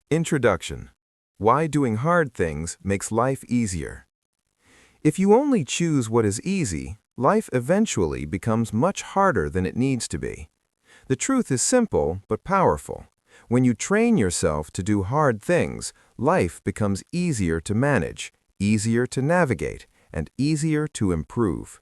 Introduction. Why doing hard things makes life easier. If you only choose what is easy, life eventually becomes much harder than it needs to be. The truth is simple but powerful. When you train yourself to do hard things, life becomes easier to manage, easier to navigate, and easier to improve.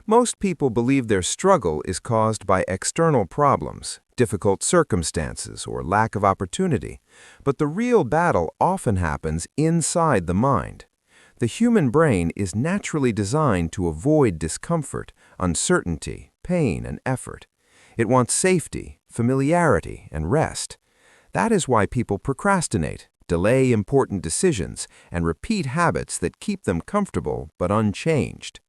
Most people believe their struggle is caused by external problems, difficult circumstances, or lack of opportunity, but the real battle often happens inside the mind. The human brain is naturally designed to avoid discomfort, uncertainty, pain, and effort. It wants safety, familiarity, and rest. That is why people procrastinate, delay important decisions, and repeat habits that keep them comfortable but unchanged.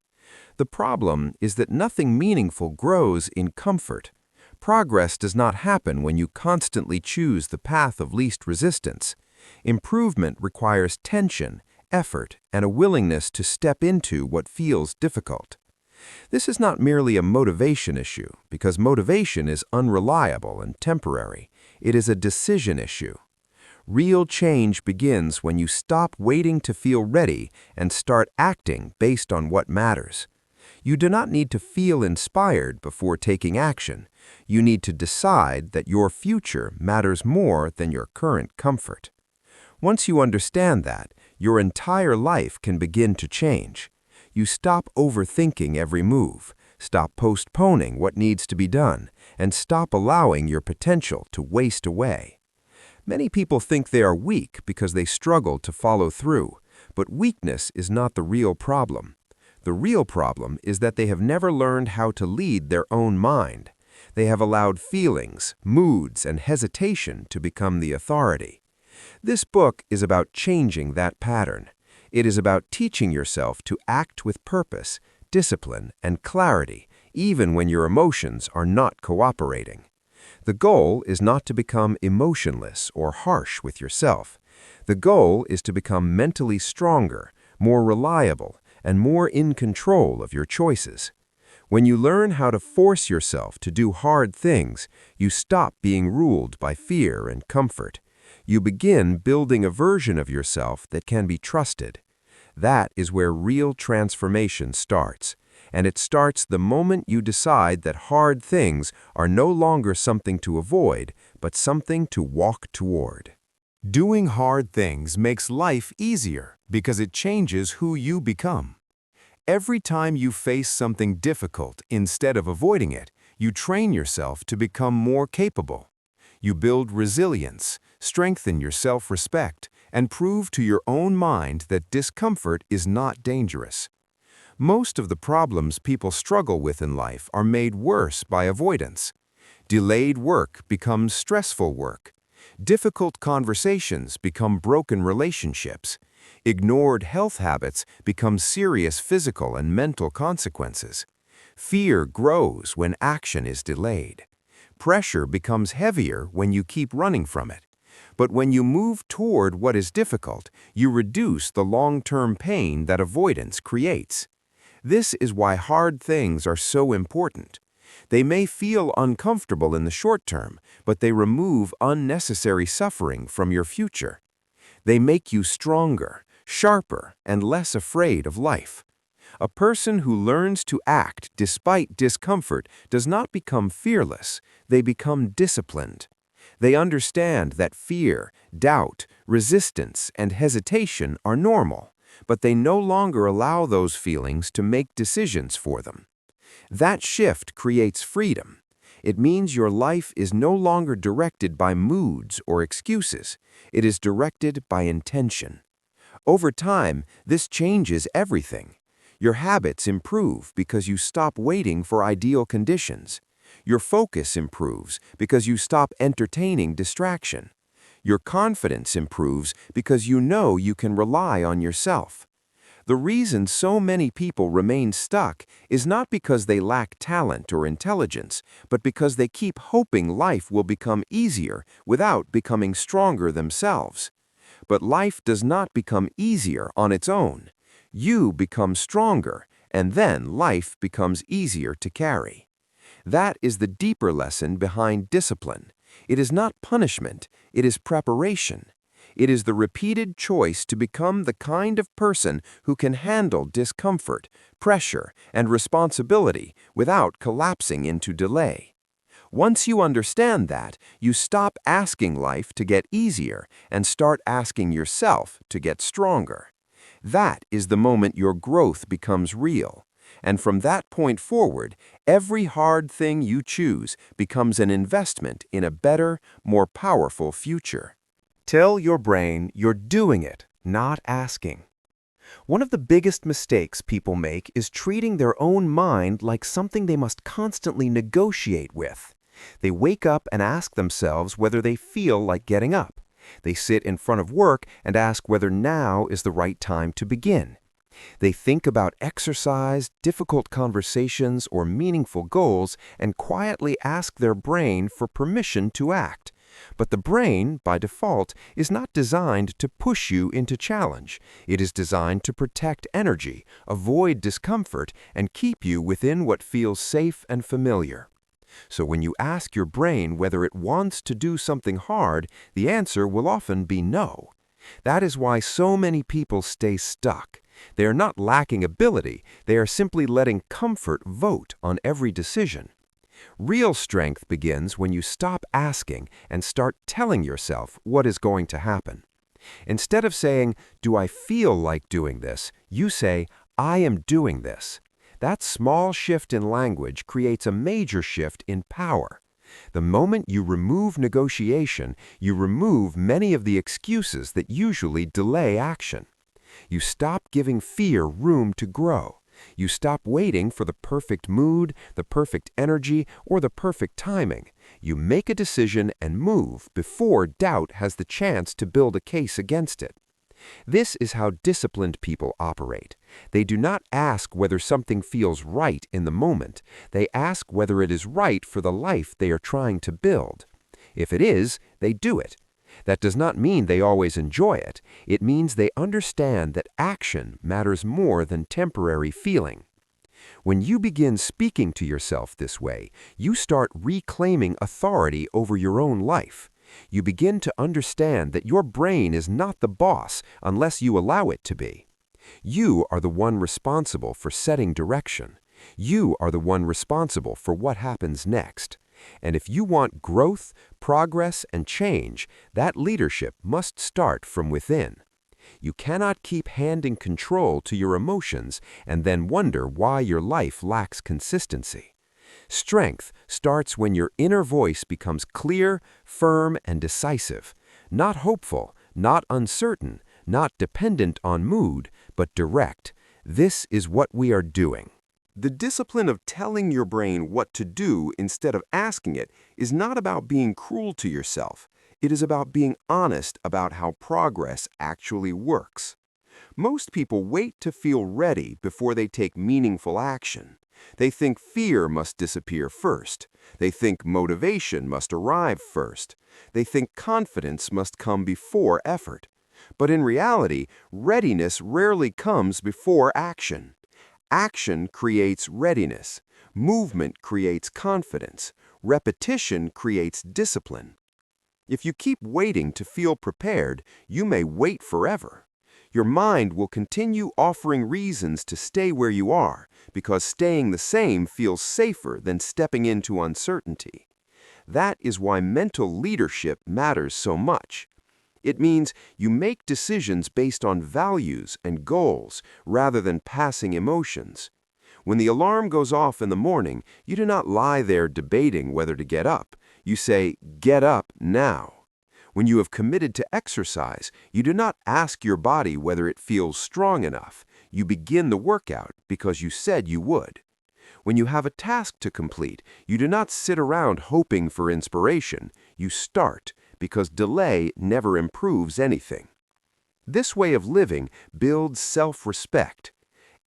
The problem is that nothing meaningful grows in comfort. Progress does not happen when you constantly choose the path of least resistance. Improvement requires tension, effort, and a willingness to step into what feels difficult. This is not merely a motivation issue, because motivation is unreliable and temporary. It is a decision issue. Real change begins when you stop waiting to feel ready and start acting based on what matters. You do not need to feel inspired before taking action. You need to decide that your future matters more than your current comfort. Once you understand that, your entire life can begin to change. You stop overthinking every move, stop postponing what needs to be done, and stop allowing your potential to waste away. Many people think they are weak because they struggle to follow through, but weakness is not the real problem. The real problem is that they have never learned how to lead their own mind. They have allowed feelings, moods, and hesitation to become the authority. This book is about changing that pattern. It is about teaching yourself to act with purpose, discipline, and clarity, even when your emotions are not cooperating. The goal is not to become emotionless or harsh with yourself. The goal is to become mentally stronger, more reliable, and more in control of your choices. When you learn how to force yourself to do hard things, you stop being ruled by fear and comfort. You begin building a version of yourself that can be trusted. That is where real transformation starts, and it starts the moment you decide that hard things are no longer something to avoid, but something to walk toward. Doing hard things makes life easier because it changes who you become. Every time you face something difficult, instead of avoiding it, you train yourself to become more capable. You build resilience, strengthen your self-respect, and prove to your own mind that discomfort is not dangerous. Most of the problems people struggle with in life are made worse by avoidance. Delayed work becomes stressful work. Difficult conversations become broken relationships. Ignored health habits become serious physical and mental consequences. Fear grows when action is delayed. Pressure becomes heavier when you keep running from it. But when you move toward what is difficult, you reduce the long-term pain that avoidance creates. This is why hard things are so important. They may feel uncomfortable in the short term, but they remove unnecessary suffering from your future. They make you stronger, sharper, and less afraid of life. A person who learns to act despite discomfort does not become fearless, they become disciplined. They understand that fear, doubt, resistance, and hesitation are normal, but they no longer allow those feelings to make decisions for them. That shift creates freedom. It means your life is no longer directed by moods or excuses. It is directed by intention. Over time, this changes everything. Your habits improve because you stop waiting for ideal conditions. Your focus improves because you stop entertaining distraction. Your confidence improves because you know you can rely on yourself. The reason so many people remain stuck is not because they lack talent or intelligence, but because they keep hoping life will become easier without becoming stronger themselves. But life does not become easier on its own. You become stronger, and then life becomes easier to carry. That is the deeper lesson behind discipline. It is not punishment, it is preparation. It is the repeated choice to become the kind of person who can handle discomfort, pressure, and responsibility without collapsing into delay. Once you understand that, you stop asking life to get easier and start asking yourself to get stronger. That is the moment your growth becomes real. And from that point forward, every hard thing you choose becomes an investment in a better, more powerful future. Tell your brain you're doing it, not asking. One of the biggest mistakes people make is treating their own mind like something they must constantly negotiate with. They wake up and ask themselves whether they feel like getting up. They sit in front of work and ask whether now is the right time to begin. They think about exercise, difficult conversations, or meaningful goals and quietly ask their brain for permission to act. But the brain, by default, is not designed to push you into challenge. It is designed to protect energy, avoid discomfort, and keep you within what feels safe and familiar. So when you ask your brain whether it wants to do something hard, the answer will often be no. That is why so many people stay stuck. They are not lacking ability, they are simply letting comfort vote on every decision. Real strength begins when you stop asking and start telling yourself what is going to happen. Instead of saying, "Do I feel like doing this?" you say, "I am doing this." That small shift in language creates a major shift in power. The moment you remove negotiation, you remove many of the excuses that usually delay action. You stop giving fear room to grow. You stop waiting for the perfect mood, the perfect energy, or the perfect timing. You make a decision and move before doubt has the chance to build a case against it. This is how disciplined people operate. They do not ask whether something feels right in the moment. They ask whether it is right for the life they are trying to build. If it is, they do it. That does not mean they always enjoy it. It means they understand that action matters more than temporary feeling. When you begin speaking to yourself this way, you start reclaiming authority over your own life. You begin to understand that your brain is not the boss unless you allow it to be. You are the one responsible for setting direction. You are the one responsible for what happens next. And if you want growth, progress, and change, that leadership must start from within. You cannot keep handing control to your emotions and then wonder why your life lacks consistency. Strength starts when your inner voice becomes clear, firm, and decisive. Not hopeful, not uncertain, not dependent on mood, but direct. This is what we are doing. The discipline of telling your brain what to do instead of asking it is not about being cruel to yourself. It is about being honest about how progress actually works. Most people wait to feel ready before they take meaningful action. They think fear must disappear first. They think motivation must arrive first. They think confidence must come before effort. But in reality, readiness rarely comes before action. Action creates readiness. Movement creates confidence. Repetition creates discipline. If you keep waiting to feel prepared, you may wait forever. Your mind will continue offering reasons to stay where you are because staying the same feels safer than stepping into uncertainty. That is why mental leadership matters so much. It means you make decisions based on values and goals rather than passing emotions. When the alarm goes off in the morning, you do not lie there debating whether to get up. You say, "Get up now." When you have committed to exercise, you do not ask your body whether it feels strong enough. You begin the workout because you said you would. When you have a task to complete, you do not sit around hoping for inspiration. You start because delay never improves anything. This way of living builds self-respect.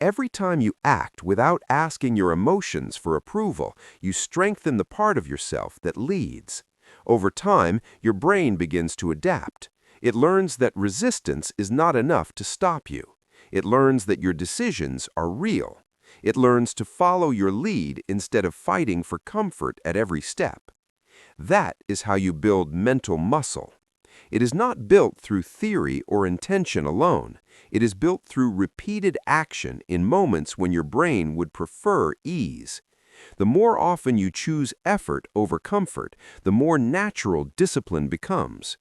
Every time you act without asking your emotions for approval, you strengthen the part of yourself that leads. Over time, your brain begins to adapt. It learns that resistance is not enough to stop you. It learns that your decisions are real. It learns to follow your lead instead of fighting for comfort at every step. That is how you build mental muscle. It is not built through theory or intention alone. It is built through repeated action in moments when your brain would prefer ease. The more often you choose effort over comfort, the more natural discipline becomes.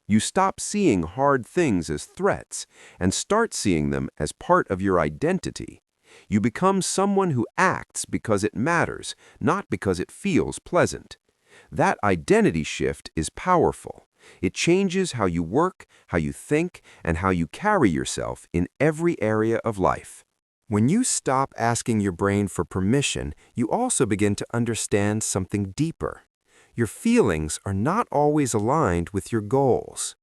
You stop seeing hard things as threats and start seeing them as part of your identity. You become someone who acts because it matters, not because it feels pleasant. That identity shift is powerful. It changes how you work, how you think, and how you carry yourself in every area of life. When you stop asking your brain for permission, you also begin to understand something deeper. Your feelings are not always aligned with your goals.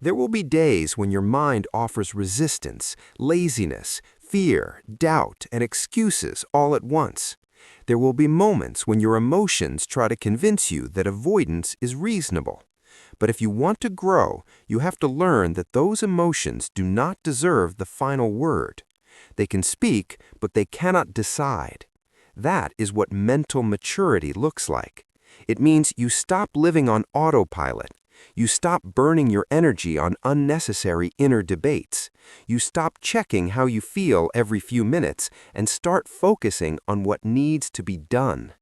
There will be days when your mind offers resistance, laziness, fear, doubt, and excuses all at once. There will be moments when your emotions try to convince you that avoidance is reasonable. But if you want to grow, you have to learn that those emotions do not deserve the final word. They can speak, but they cannot decide. That is what mental maturity looks like. It means you stop living on autopilot. You stop burning your energy on unnecessary inner debates. You stop checking how you feel every few minutes and start focusing on what needs to be done.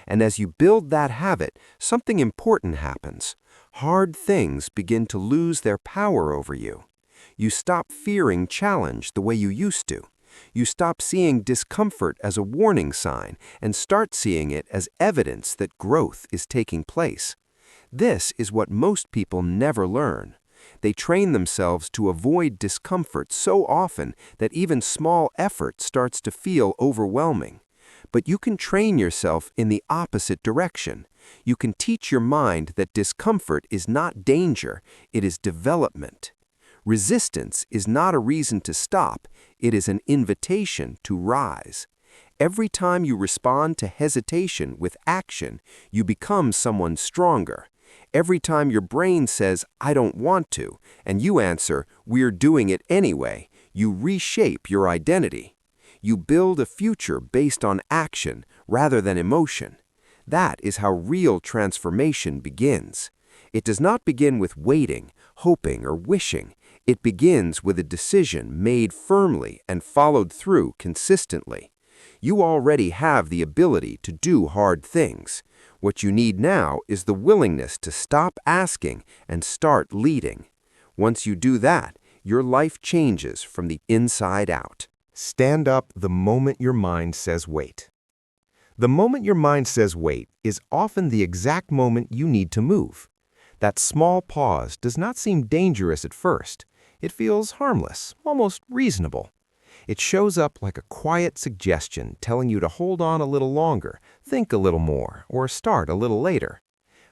And as you build that habit, something important happens. Hard things begin to lose their power over you. You stop fearing challenge the way you used to. You stop seeing discomfort as a warning sign and start seeing it as evidence that growth is taking place. This is what most people never learn. They train themselves to avoid discomfort so often that even small effort starts to feel overwhelming. But you can train yourself in the opposite direction. You can teach your mind that discomfort is not danger, it is development. Resistance is not a reason to stop, it is an invitation to rise. Every time you respond to hesitation with action, you become someone stronger. Every time your brain says, "I don't want to," and you answer, "We're doing it anyway," you reshape your identity. You build a future based on action rather than emotion. That is how real transformation begins. It does not begin with waiting, hoping, or wishing. It begins with a decision made firmly and followed through consistently. You already have the ability to do hard things. What you need now is the willingness to stop asking and start leading. Once you do that, your life changes from the inside out. Stand up the moment your mind says wait. The moment your mind says wait is often the exact moment you need to move. That small pause does not seem dangerous at first. It feels harmless, almost reasonable. It shows up like a quiet suggestion telling you to hold on a little longer, think a little more, or start a little later.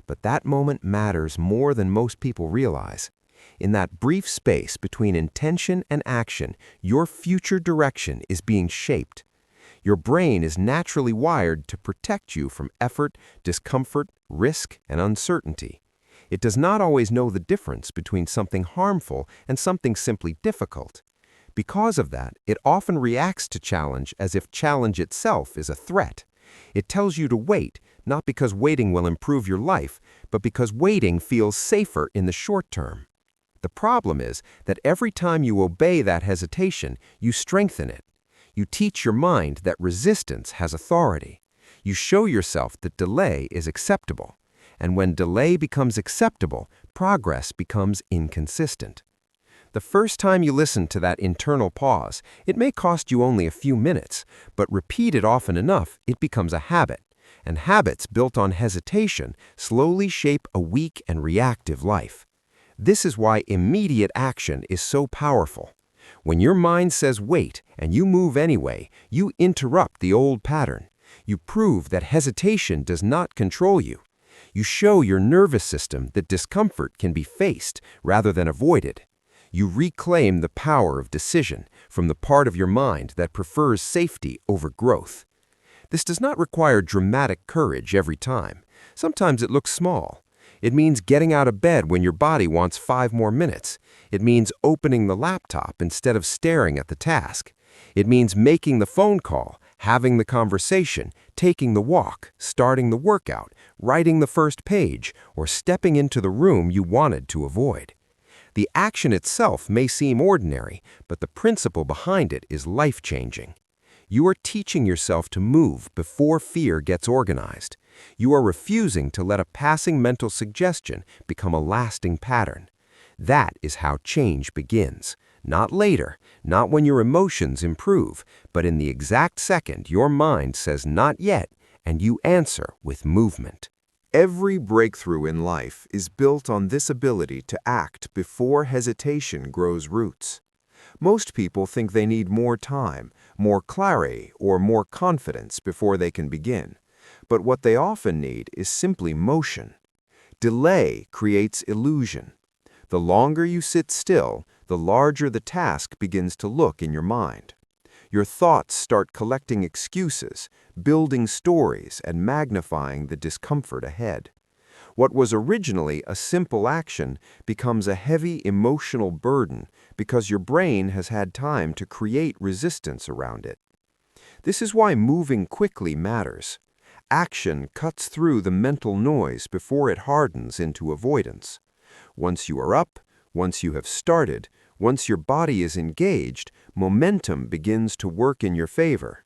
But that moment matters more than most people realize. In that brief space between intention and action, your future direction is being shaped. Your brain is naturally wired to protect you from effort, discomfort, risk, and uncertainty. It does not always know the difference between something harmful and something simply difficult. Because of that, it often reacts to challenge as if challenge itself is a threat. It tells you to wait, not because waiting will improve your life, but because waiting feels safer in the short term. The problem is that every time you obey that hesitation, you strengthen it. You teach your mind that resistance has authority. You show yourself that delay is acceptable. And when delay becomes acceptable, progress becomes inconsistent. The first time you listen to that internal pause, it may cost you only a few minutes, but repeat it often enough, it becomes a habit. And habits built on hesitation slowly shape a weak and reactive life. This is why immediate action is so powerful. When your mind says wait and you move anyway, you interrupt the old pattern. You prove that hesitation does not control you. You show your nervous system that discomfort can be faced rather than avoided. You reclaim the power of decision from the part of your mind that prefers safety over growth. This does not require dramatic courage every time. Sometimes it looks small. It means getting out of bed when your body wants 5 more minutes. It means opening the laptop instead of staring at the task. It means making the phone call, having the conversation, taking the walk, starting the workout, writing the first page, or stepping into the room you wanted to avoid. The action itself may seem ordinary, but the principle behind it is life-changing. You are teaching yourself to move before fear gets organized. You are refusing to let a passing mental suggestion become a lasting pattern. That is how change begins. Not later, not when your emotions improve, but in the exact second your mind says not yet, and you answer with movement. Every breakthrough in life is built on this ability to act before hesitation grows roots. Most people think they need more time, more clarity, or more confidence before they can begin. But what they often need is simply motion. Delay creates illusion. The longer you sit still, the larger the task begins to look in your mind. Your thoughts start collecting excuses, building stories, and magnifying the discomfort ahead. What was originally a simple action becomes a heavy emotional burden because your brain has had time to create resistance around it. This is why moving quickly matters. Action cuts through the mental noise before it hardens into avoidance. Once you are up, once you have started, once your body is engaged, momentum begins to work in your favor.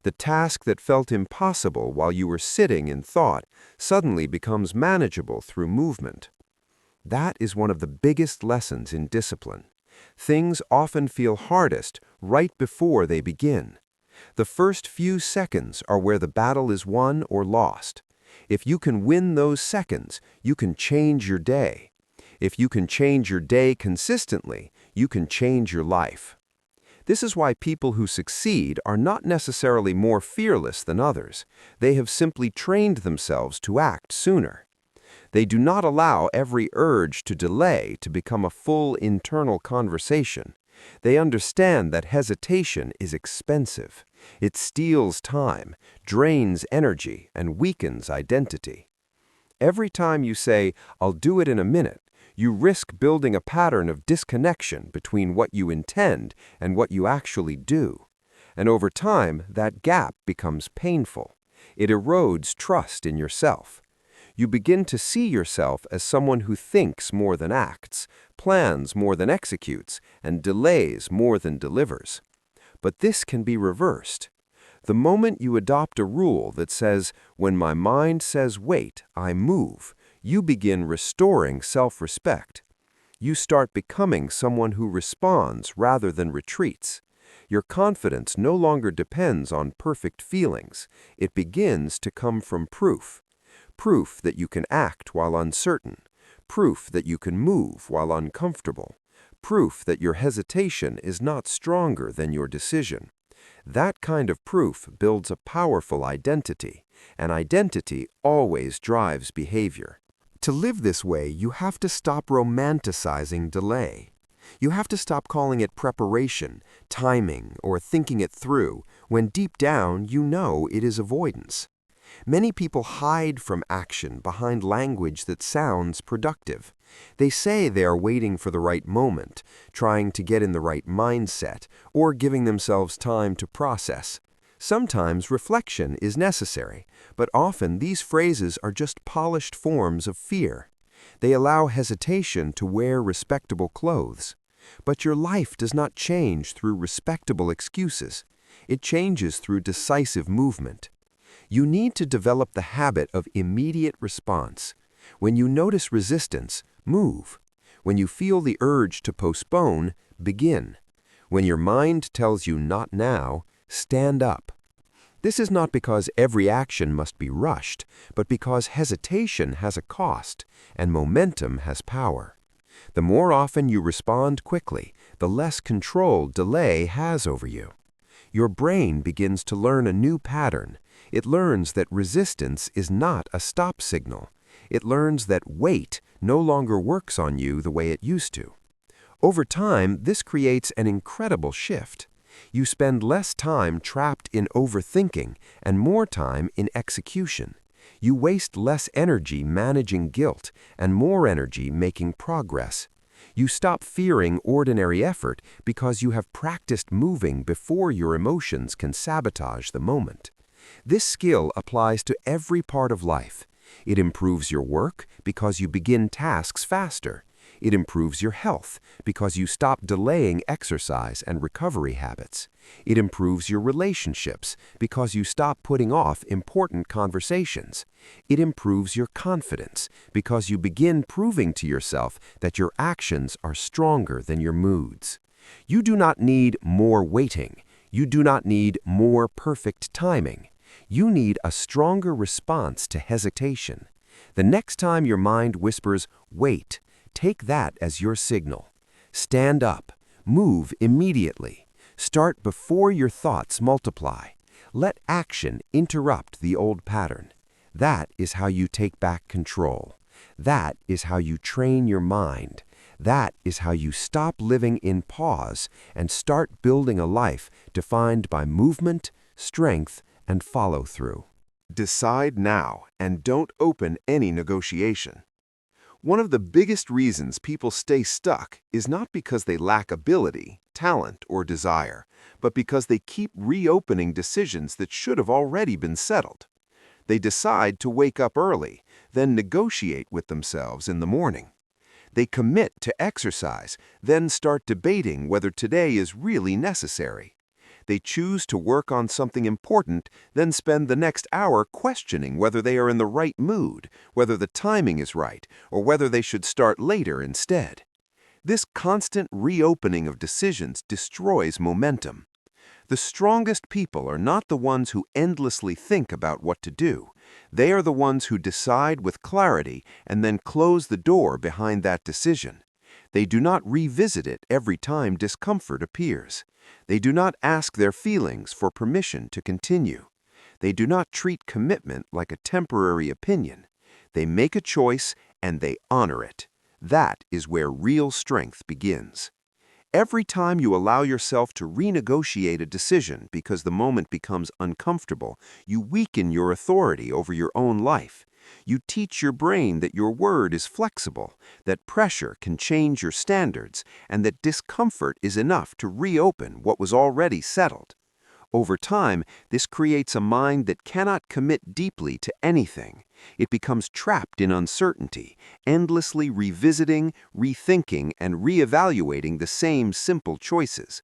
The task that felt impossible while you were sitting in thought suddenly becomes manageable through movement. That is one of the biggest lessons in discipline. Things often feel hardest right before they begin. The first few seconds are where the battle is won or lost. If you can win those seconds, you can change your day. If you can change your day consistently, you can change your life. This is why people who succeed are not necessarily more fearless than others. They have simply trained themselves to act sooner. They do not allow every urge to delay to become a full internal conversation. They understand that hesitation is expensive. It steals time, drains energy, and weakens identity. Every time you say, "I'll do it in a minute," you risk building a pattern of disconnection between what you intend and what you actually do. And over time, that gap becomes painful. It erodes trust in yourself. You begin to see yourself as someone who thinks more than acts, plans more than executes, and delays more than delivers. But this can be reversed. The moment you adopt a rule that says, "When my mind says wait, I move," you begin restoring self-respect. You start becoming someone who responds rather than retreats. Your confidence no longer depends on perfect feelings. It begins to come from proof. Proof that you can act while uncertain. Proof that you can move while uncomfortable. Proof that your hesitation is not stronger than your decision. That kind of proof builds a powerful identity, and identity always drives behavior. To live this way, you have to stop romanticizing delay. You have to stop calling it preparation, timing, or thinking it through, when deep down you know it is avoidance. Many people hide from action behind language that sounds productive. They say they are waiting for the right moment, trying to get in the right mindset, or giving themselves time to process. Sometimes reflection is necessary, but often these phrases are just polished forms of fear. They allow hesitation to wear respectable clothes. But your life does not change through respectable excuses. It changes through decisive movement. You need to develop the habit of immediate response. When you notice resistance, move. When you feel the urge to postpone, begin. When your mind tells you not now, stand up. This is not because every action must be rushed, but because hesitation has a cost and momentum has power. The more often you respond quickly, the less control delay has over you. Your brain begins to learn a new pattern. It learns that resistance is not a stop signal. It learns that wait no longer works on you the way it used to. Over time, this creates an incredible shift. You spend less time trapped in overthinking and more time in execution. You waste less energy managing guilt and more energy making progress. You stop fearing ordinary effort because you have practiced moving before your emotions can sabotage the moment. This skill applies to every part of life. It improves your work because you begin tasks faster. It improves your health because you stop delaying exercise and recovery habits. It improves your relationships because you stop putting off important conversations. It improves your confidence because you begin proving to yourself that your actions are stronger than your moods. You do not need more waiting. You do not need more perfect timing. You need a stronger response to hesitation. The next time your mind whispers, "Wait," take that as your signal. Stand up. Move immediately. Start before your thoughts multiply. Let action interrupt the old pattern. That is how you take back control. That is how you train your mind. That is how you stop living in pause and start building a life defined by movement, strength, and follow-through. Decide now and don't open any negotiation. One of the biggest reasons people stay stuck is not because they lack ability, talent, or desire, but because they keep reopening decisions that should have already been settled. They decide to wake up early, then negotiate with themselves in the morning. They commit to exercise, then start debating whether today is really necessary. They choose to work on something important, then spend the next hour questioning whether they are in the right mood, whether the timing is right, or whether they should start later instead. This constant reopening of decisions destroys momentum. The strongest people are not the ones who endlessly think about what to do. They are the ones who decide with clarity and then close the door behind that decision. They do not revisit it every time discomfort appears. They do not ask their feelings for permission to continue. They do not treat commitment like a temporary opinion. They make a choice and they honor it. That is where real strength begins. Every time you allow yourself to renegotiate a decision because the moment becomes uncomfortable, you weaken your authority over your own life. You teach your brain that your word is flexible, that pressure can change your standards, and that discomfort is enough to reopen what was already settled. Over time, this creates a mind that cannot commit deeply to anything. It becomes trapped in uncertainty, endlessly revisiting, rethinking, and reevaluating the same simple choices.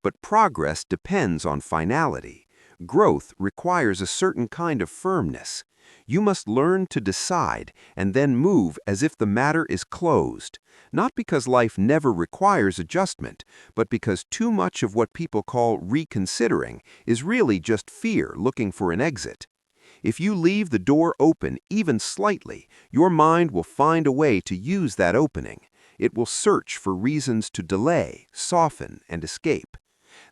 But progress depends on finality. Growth requires a certain kind of firmness. You must learn to decide and then move as if the matter is closed, not because life never requires adjustment, but because too much of what people call reconsidering is really just fear looking for an exit. If you leave the door open even slightly, your mind will find a way to use that opening. It will search for reasons to delay, soften, and escape.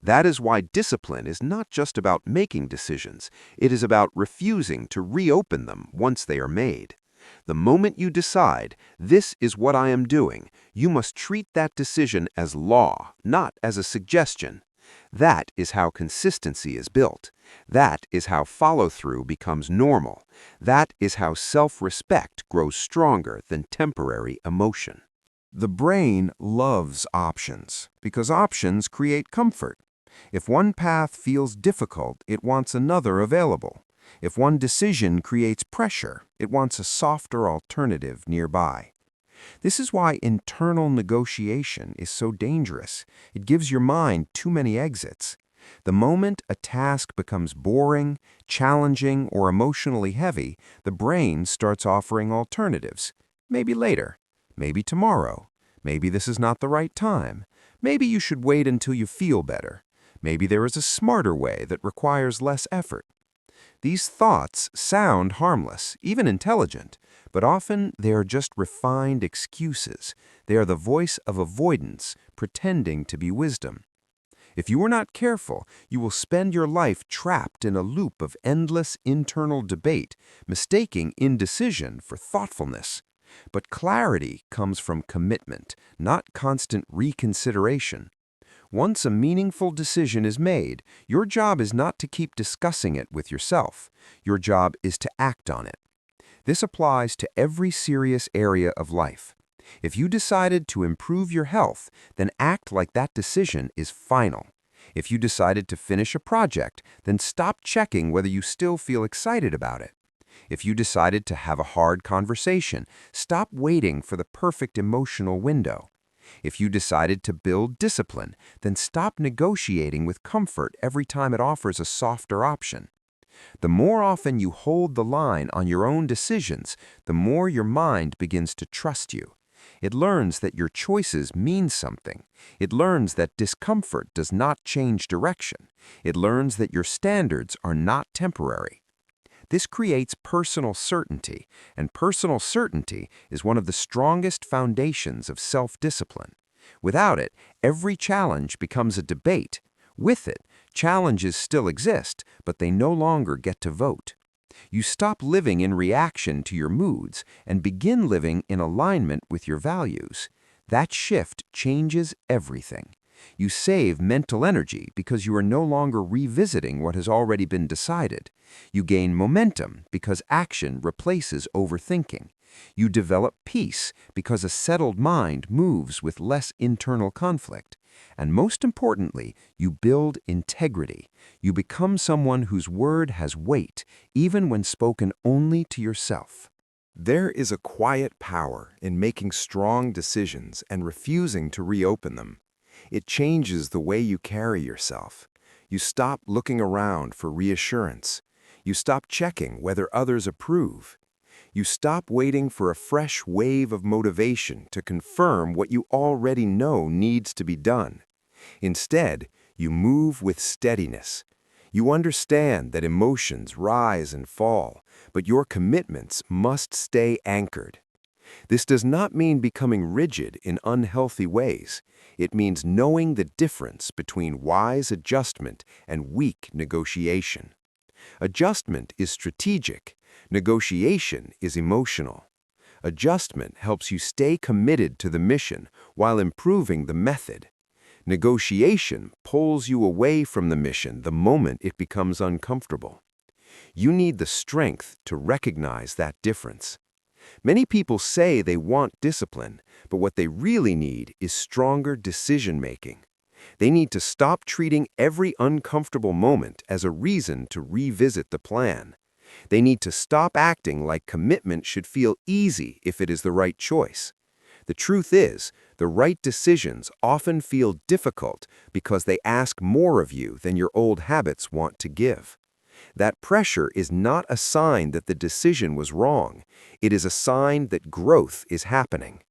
That is why discipline is not just about making decisions. It is about refusing to reopen them once they are made. The moment you decide, "This is what I am doing," you must treat that decision as law, not as a suggestion. That is how consistency is built. That is how follow-through becomes normal. That is how self-respect grows stronger than temporary emotion. The brain loves options because options create comfort. If one path feels difficult, it wants another available. If one decision creates pressure, it wants a softer alternative nearby. This is why internal negotiation is so dangerous. It gives your mind too many exits. The moment a task becomes boring, challenging, or emotionally heavy, the brain starts offering alternatives. Maybe later. Maybe tomorrow. Maybe this is not the right time. Maybe you should wait until you feel better. Maybe there is a smarter way that requires less effort. These thoughts sound harmless, even intelligent, but often they are just refined excuses. They are the voice of avoidance, pretending to be wisdom. If you are not careful, you will spend your life trapped in a loop of endless internal debate, mistaking indecision for thoughtfulness. But clarity comes from commitment, not constant reconsideration. Once a meaningful decision is made, your job is not to keep discussing it with yourself. Your job is to act on it. This applies to every serious area of life. If you decided to improve your health, then act like that decision is final. If you decided to finish a project, then stop checking whether you still feel excited about it. If you decided to have a hard conversation, stop waiting for the perfect emotional window. If you decided to build discipline, then stop negotiating with comfort every time it offers a softer option. The more often you hold the line on your own decisions, the more your mind begins to trust you. It learns that your choices mean something. It learns that discomfort does not change direction. It learns that your standards are not temporary. This creates personal certainty, and personal certainty is one of the strongest foundations of self-discipline. Without it, every challenge becomes a debate. With it, challenges still exist, but they no longer get to vote. You stop living in reaction to your moods and begin living in alignment with your values. That shift changes everything. You save mental energy because you are no longer revisiting what has already been decided. You gain momentum because action replaces overthinking. You develop peace because a settled mind moves with less internal conflict. And most importantly, you build integrity. You become someone whose word has weight, even when spoken only to yourself. There is a quiet power in making strong decisions and refusing to reopen them. It changes the way you carry yourself. You stop looking around for reassurance. You stop checking whether others approve. You stop waiting for a fresh wave of motivation to confirm what you already know needs to be done. Instead, you move with steadiness. You understand that emotions rise and fall, but your commitments must stay anchored. This does not mean becoming rigid in unhealthy ways. It means knowing the difference between wise adjustment and weak negotiation. Adjustment is strategic. Negotiation is emotional. Adjustment helps you stay committed to the mission while improving the method. Negotiation pulls you away from the mission the moment it becomes uncomfortable. You need the strength to recognize that difference. Many people say they want discipline, but what they really need is stronger decision-making. They need to stop treating every uncomfortable moment as a reason to revisit the plan. They need to stop acting like commitment should feel easy if it is the right choice. The truth is, the right decisions often feel difficult because they ask more of you than your old habits want to give. That pressure is not a sign that the decision was wrong. It is a sign that growth is happening.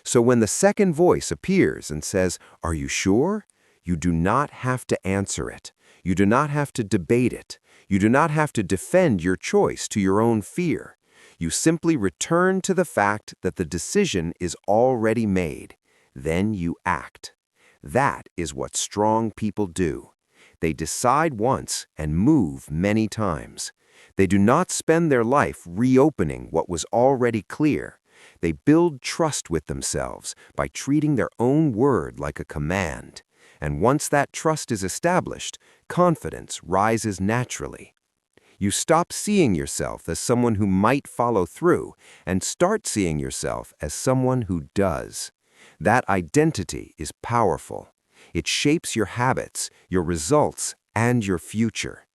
So when the second voice appears and says, "Are you sure?" you do not have to answer it. You do not have to debate it. You do not have to defend your choice to your own fear. You simply return to the fact that the decision is already made. Then you act. That is what strong people do. They decide once and move many times. They do not spend their life reopening what was already clear. They build trust with themselves by treating their own word like a command. And once that trust is established, confidence rises naturally. You stop seeing yourself as someone who might follow through and start seeing yourself as someone who does. That identity is powerful. It shapes your habits, your results, and your future.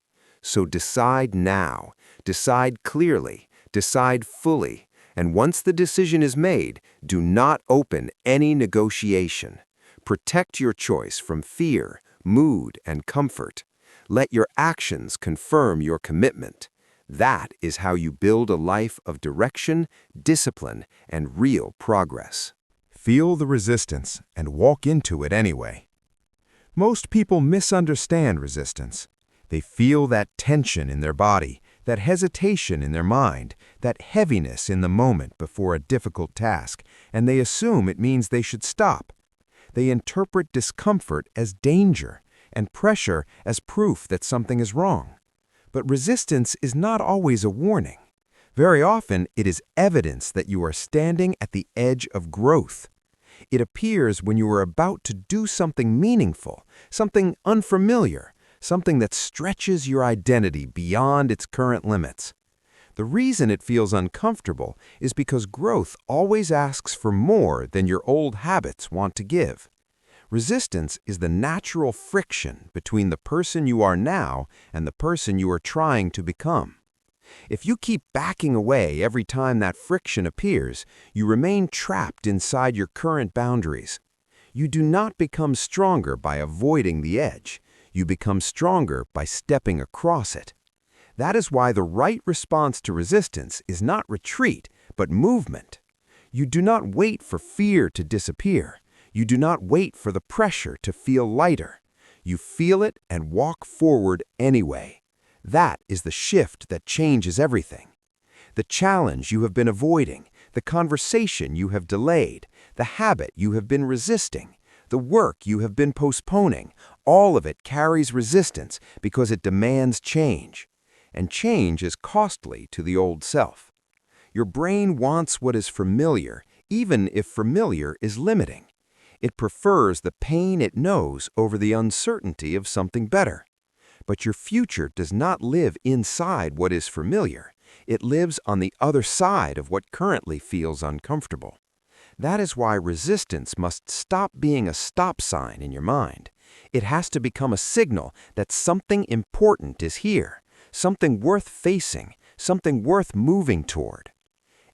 So decide now, decide clearly, decide fully, and once the decision is made, do not open any negotiation. Protect your choice from fear, mood, and comfort. Let your actions confirm your commitment. That is how you build a life of direction, discipline, and real progress. Feel the resistance and walk into it anyway. Most people misunderstand resistance. They feel that tension in their body, that hesitation in their mind, that heaviness in the moment before a difficult task, and they assume it means they should stop. They interpret discomfort as danger and pressure as proof that something is wrong. But resistance is not always a warning. Very often, it is evidence that you are standing at the edge of growth. It appears when you are about to do something meaningful, something unfamiliar, something that stretches your identity beyond its current limits. The reason it feels uncomfortable is because growth always asks for more than your old habits want to give. Resistance is the natural friction between the person you are now and the person you are trying to become. If you keep backing away every time that friction appears, you remain trapped inside your current boundaries. You do not become stronger by avoiding the edge. You become stronger by stepping across it. That is why the right response to resistance is not retreat, but movement. You do not wait for fear to disappear. You do not wait for the pressure to feel lighter. You feel it and walk forward anyway. That is the shift that changes everything. The challenge you have been avoiding, the conversation you have delayed, the habit you have been resisting, the work you have been postponing, all of it carries resistance because it demands change. And change is costly to the old self. Your brain wants what is familiar, even if familiar is limiting. It prefers the pain it knows over the uncertainty of something better. But your future does not live inside what is familiar. It lives on the other side of what currently feels uncomfortable. That is why resistance must stop being a stop sign in your mind. It has to become a signal that something important is here, something worth facing, something worth moving toward.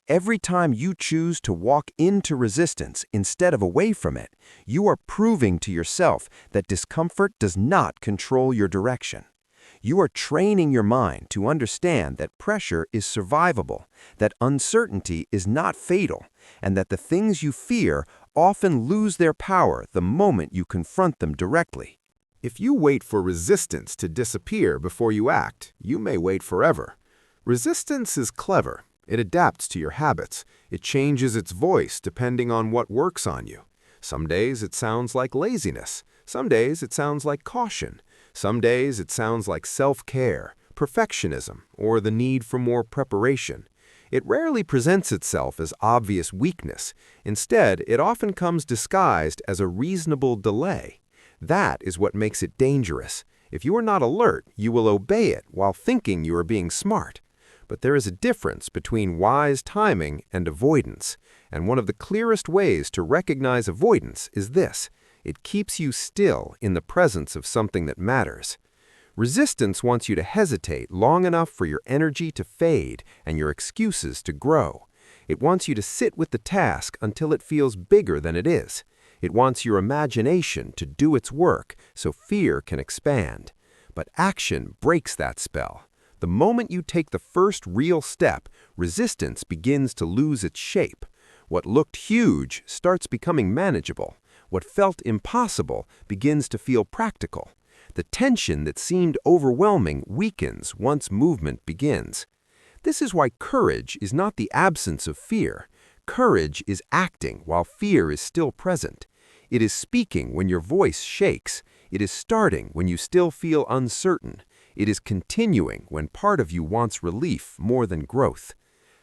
Every time you choose to walk into resistance instead of away from it, you are proving to yourself that discomfort does not control your direction. You are training your mind to understand that pressure is survivable, that uncertainty is not fatal, and that the things you fear often lose their power the moment you confront them directly. If you wait for resistance to disappear before you act, you may wait forever. Resistance is clever. It adapts to your habits. It changes its voice depending on what works on you. Some days it sounds like laziness. Some days it sounds like caution. Some days it sounds like self-care, perfectionism, or the need for more preparation. It rarely presents itself as obvious weakness. Instead, it often comes disguised as a reasonable delay. That is what makes it dangerous. If you are not alert, you will obey it while thinking you are being smart. But there is a difference between wise timing and avoidance, and one of the clearest ways to recognize avoidance is this: it keeps you still in the presence of something that matters. Resistance wants you to hesitate long enough for your energy to fade and your excuses to grow. It wants you to sit with the task until it feels bigger than it is. It wants your imagination to do its work so fear can expand. But action breaks that spell. The moment you take the first real step, resistance begins to lose its shape. What looked huge starts becoming manageable. What felt impossible begins to feel practical. The tension that seemed overwhelming weakens once movement begins. This is why courage is not the absence of fear. Courage is acting while fear is still present. It is speaking when your voice shakes. It is starting when you still feel uncertain. It is continuing when part of you wants relief more than growth.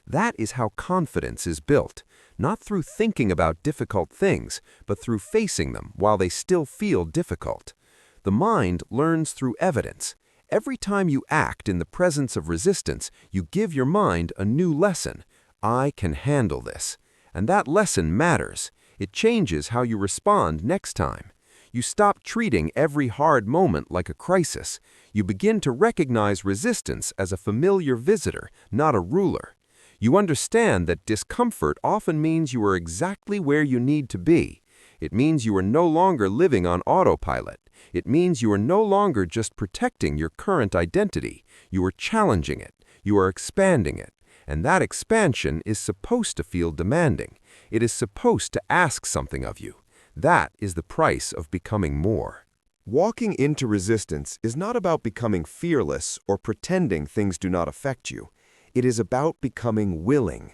That is how confidence is built, not through thinking about difficult things, but through facing them while they still feel difficult. The mind learns through evidence. Every time you act in the presence of resistance, you give your mind a new lesson. I can handle this. And that lesson matters. It changes how you respond next time. You stop treating every hard moment like a crisis. You begin to recognize resistance as a familiar visitor, not a ruler. You understand that discomfort often means you are exactly where you need to be. It means you are no longer living on autopilot. It means you are no longer just protecting your current identity. You are challenging it. You are expanding it. And that expansion is supposed to feel demanding. It is supposed to ask something of you. That is the price of becoming more. Walking into resistance is not about becoming fearless or pretending things do not affect you. It is about becoming willing.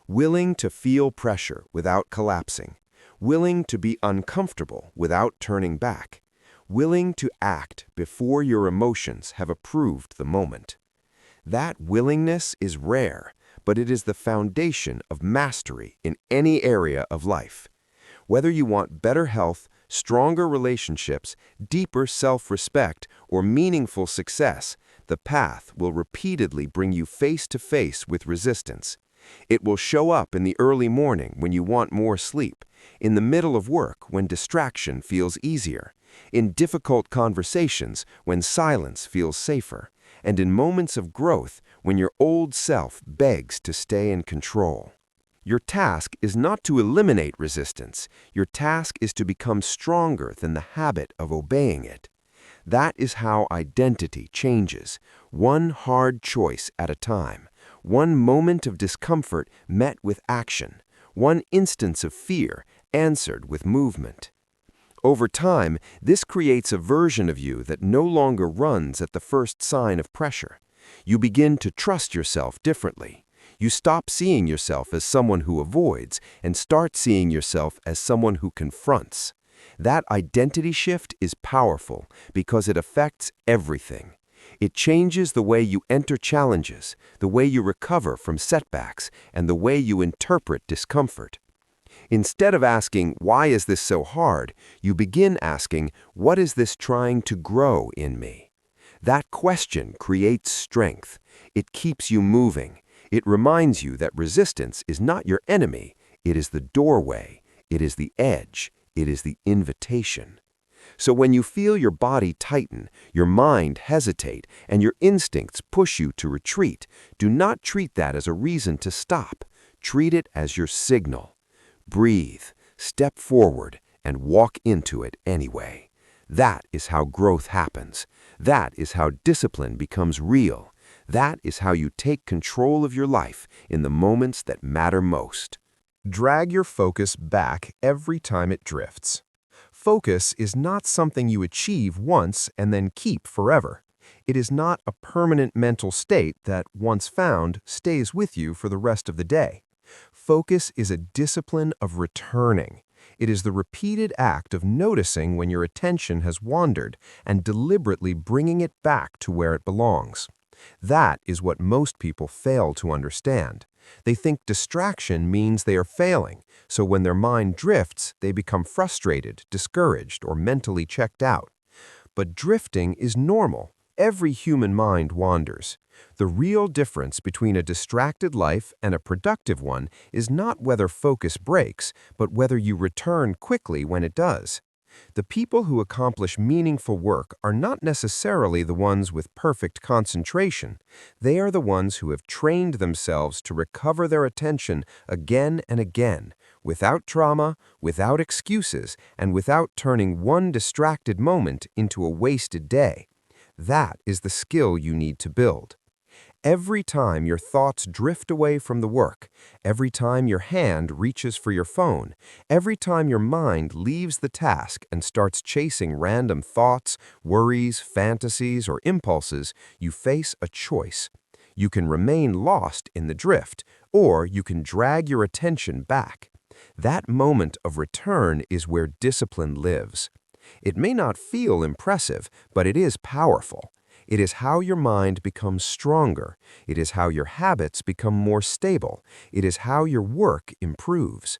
Willing to feel pressure without collapsing. Willing to be uncomfortable without turning back. Willing to act before your emotions have approved the moment. That willingness is rare, but it is the foundation of mastery in any area of life. Whether you want better health, stronger relationships, deeper self-respect, or meaningful success, the path will repeatedly bring you face to face with resistance. It will show up in the early morning when you want more sleep, in the middle of work when distraction feels easier, in difficult conversations when silence feels safer, and in moments of growth when your old self begs to stay in control. Your task is not to eliminate resistance. Your task is to become stronger than the habit of obeying it. That is how identity changes, one hard choice at a time, one moment of discomfort met with action, one instance of fear answered with movement. Over time, this creates a version of you that no longer runs at the first sign of pressure. You begin to trust yourself differently. You stop seeing yourself as someone who avoids and start seeing yourself as someone who confronts. That identity shift is powerful because it affects everything. It changes the way you enter challenges, the way you recover from setbacks, and the way you interpret discomfort. Instead of asking, "Why is this so hard?" you begin asking, "What is this trying to grow in me?" That question creates strength. It keeps you moving. It reminds you that resistance is not your enemy. It is the doorway. It is the edge. It is the invitation. So when you feel your body tighten, your mind hesitate, and your instincts push you to retreat, do not treat that as a reason to stop. Treat it as your signal. Breathe, step forward, and walk into it anyway. That is how growth happens. That is how discipline becomes real. That is how you take control of your life in the moments that matter most. Drag your focus back every time it drifts. Focus is not something you achieve once and then keep forever. It is not a permanent mental state that, once found, stays with you for the rest of the day. Focus is a discipline of returning. It is the repeated act of noticing when your attention has wandered and deliberately bringing it back to where it belongs. That is what most people fail to understand. They think distraction means they are failing, so when their mind drifts, they become frustrated, discouraged, or mentally checked out. But drifting is normal. Every human mind wanders. The real difference between a distracted life and a productive one is not whether focus breaks, but whether you return quickly when it does. The people who accomplish meaningful work are not necessarily the ones with perfect concentration. They are the ones who have trained themselves to recover their attention again and again, without trauma, without excuses, and without turning one distracted moment into a wasted day. That is the skill you need to build. Every time your thoughts drift away from the work, every time your hand reaches for your phone, every time your mind leaves the task and starts chasing random thoughts, worries, fantasies, or impulses, you face a choice. You can remain lost in the drift, or you can drag your attention back. That moment of return is where discipline lives. It may not feel impressive, but it is powerful. It is how your mind becomes stronger. It is how your habits become more stable. It is how your work improves.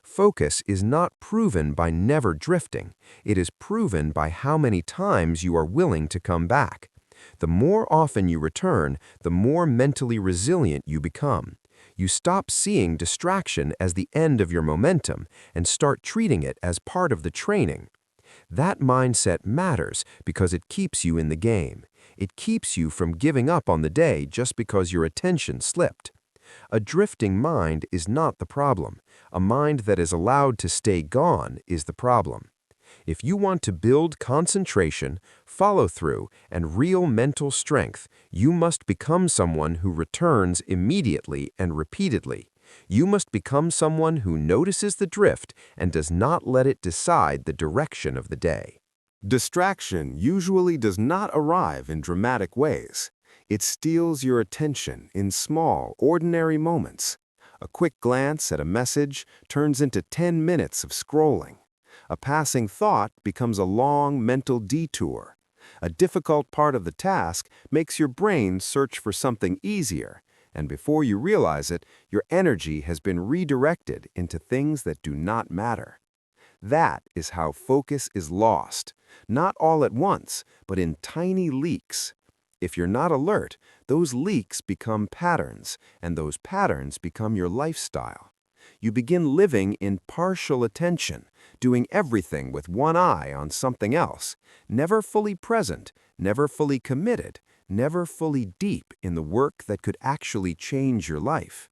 Focus is not proven by never drifting. It is proven by how many times you are willing to come back. The more often you return, the more mentally resilient you become. You stop seeing distraction as the end of your momentum and start treating it as part of the training. That mindset matters because it keeps you in the game. It keeps you from giving up on the day just because your attention slipped. A drifting mind is not the problem. A mind that is allowed to stay gone is the problem. If you want to build concentration, follow-through, and real mental strength, you must become someone who returns immediately and repeatedly. You must become someone who notices the drift and does not let it decide the direction of the day. Distraction usually does not arrive in dramatic ways. It steals your attention in small, ordinary moments. A quick glance at a message turns into 10 minutes of scrolling. A passing thought becomes a long mental detour. A difficult part of the task makes your brain search for something easier, and before you realize it, your energy has been redirected into things that do not matter. That is how focus is lost, not all at once, but in tiny leaks. If you're not alert, those leaks become patterns, and those patterns become your lifestyle. You begin living in partial attention, doing everything with one eye on something else, never fully present, never fully committed, never fully deep in the work that could actually change your life.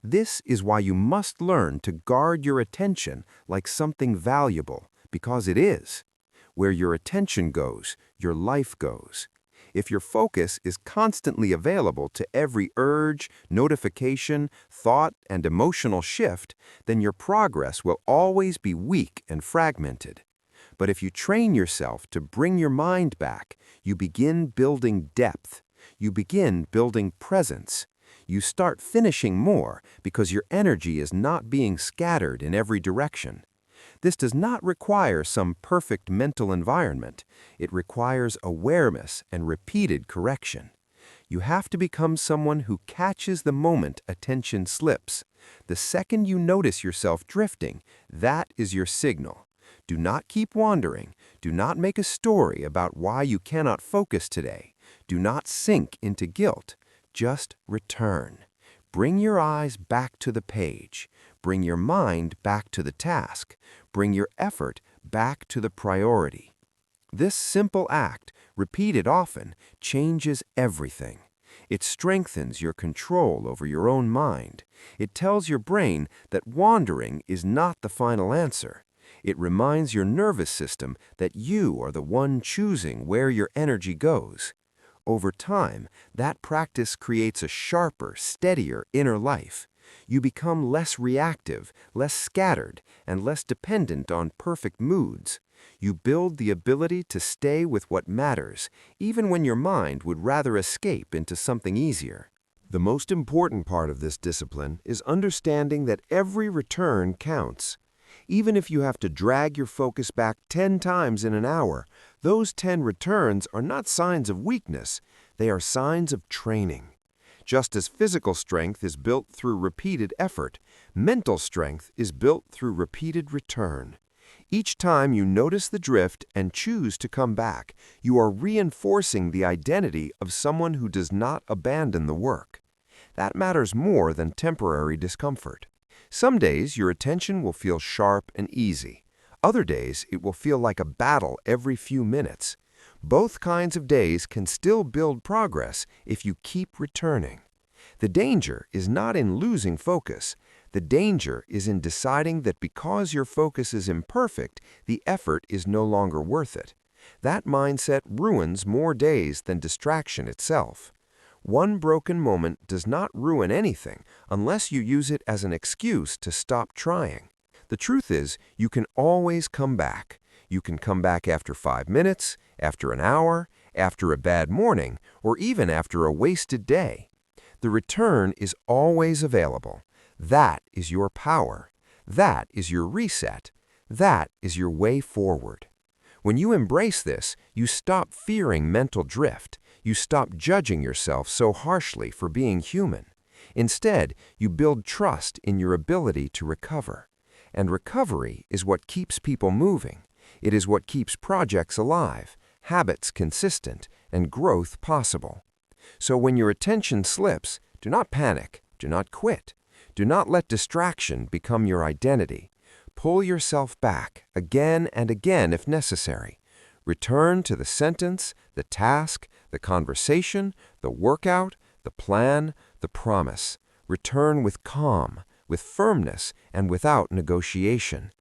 This is why you must learn to guard your attention like something valuable, because it is. Where your attention goes, your life goes. If your focus is constantly available to every urge, notification, thought, and emotional shift, then your progress will always be weak and fragmented. But if you train yourself to bring your mind back, you begin building depth. You begin building presence. You start finishing more because your energy is not being scattered in every direction. This does not require some perfect mental environment. It requires awareness and repeated correction. You have to become someone who catches the moment attention slips. The second you notice yourself drifting, that is your signal. Do not keep wandering. Do not make a story about why you cannot focus today. Do not sink into guilt. Just return. Bring your eyes back to the page. Bring your mind back to the task. Bring your effort back to the priority. This simple act, repeated often, changes everything. It strengthens your control over your own mind. It tells your brain that wandering is not the final answer. It reminds your nervous system that you are the one choosing where your energy goes. Over time, that practice creates a sharper, steadier inner life. You become less reactive, less scattered, and less dependent on perfect moods. You build the ability to stay with what matters, even when your mind would rather escape into something easier. The most important part of this discipline is understanding that every return counts. Even if you have to drag your focus back 10 times in an hour, those 10 returns are not signs of weakness. They are signs of training. Just as physical strength is built through repeated effort, mental strength is built through repeated return. Each time you notice the drift and choose to come back, you are reinforcing the identity of someone who does not abandon the work. That matters more than temporary discomfort. Some days your attention will feel sharp and easy. Other days it will feel like a battle every few minutes. Both kinds of days can still build progress if you keep returning. The danger is not in losing focus. The danger is in deciding that because your focus is imperfect, the effort is no longer worth it. That mindset ruins more days than distraction itself. One broken moment does not ruin anything unless you use it as an excuse to stop trying. The truth is, you can always come back. You can come back after 5 minutes, after an hour, after a bad morning, or even after a wasted day. The return is always available. That is your power. That is your reset. That is your way forward. When you embrace this, you stop fearing mental drift. You stop judging yourself so harshly for being human. Instead, you build trust in your ability to recover. And recovery is what keeps people moving. It is what keeps projects alive, habits consistent, and growth possible. So when your attention slips, do not panic, do not quit. Do not let distraction become your identity. Pull yourself back again and again if necessary. Return to the sentence, the task, the conversation, the workout, the plan, the promise. Return with calm, with firmness, and without negotiation.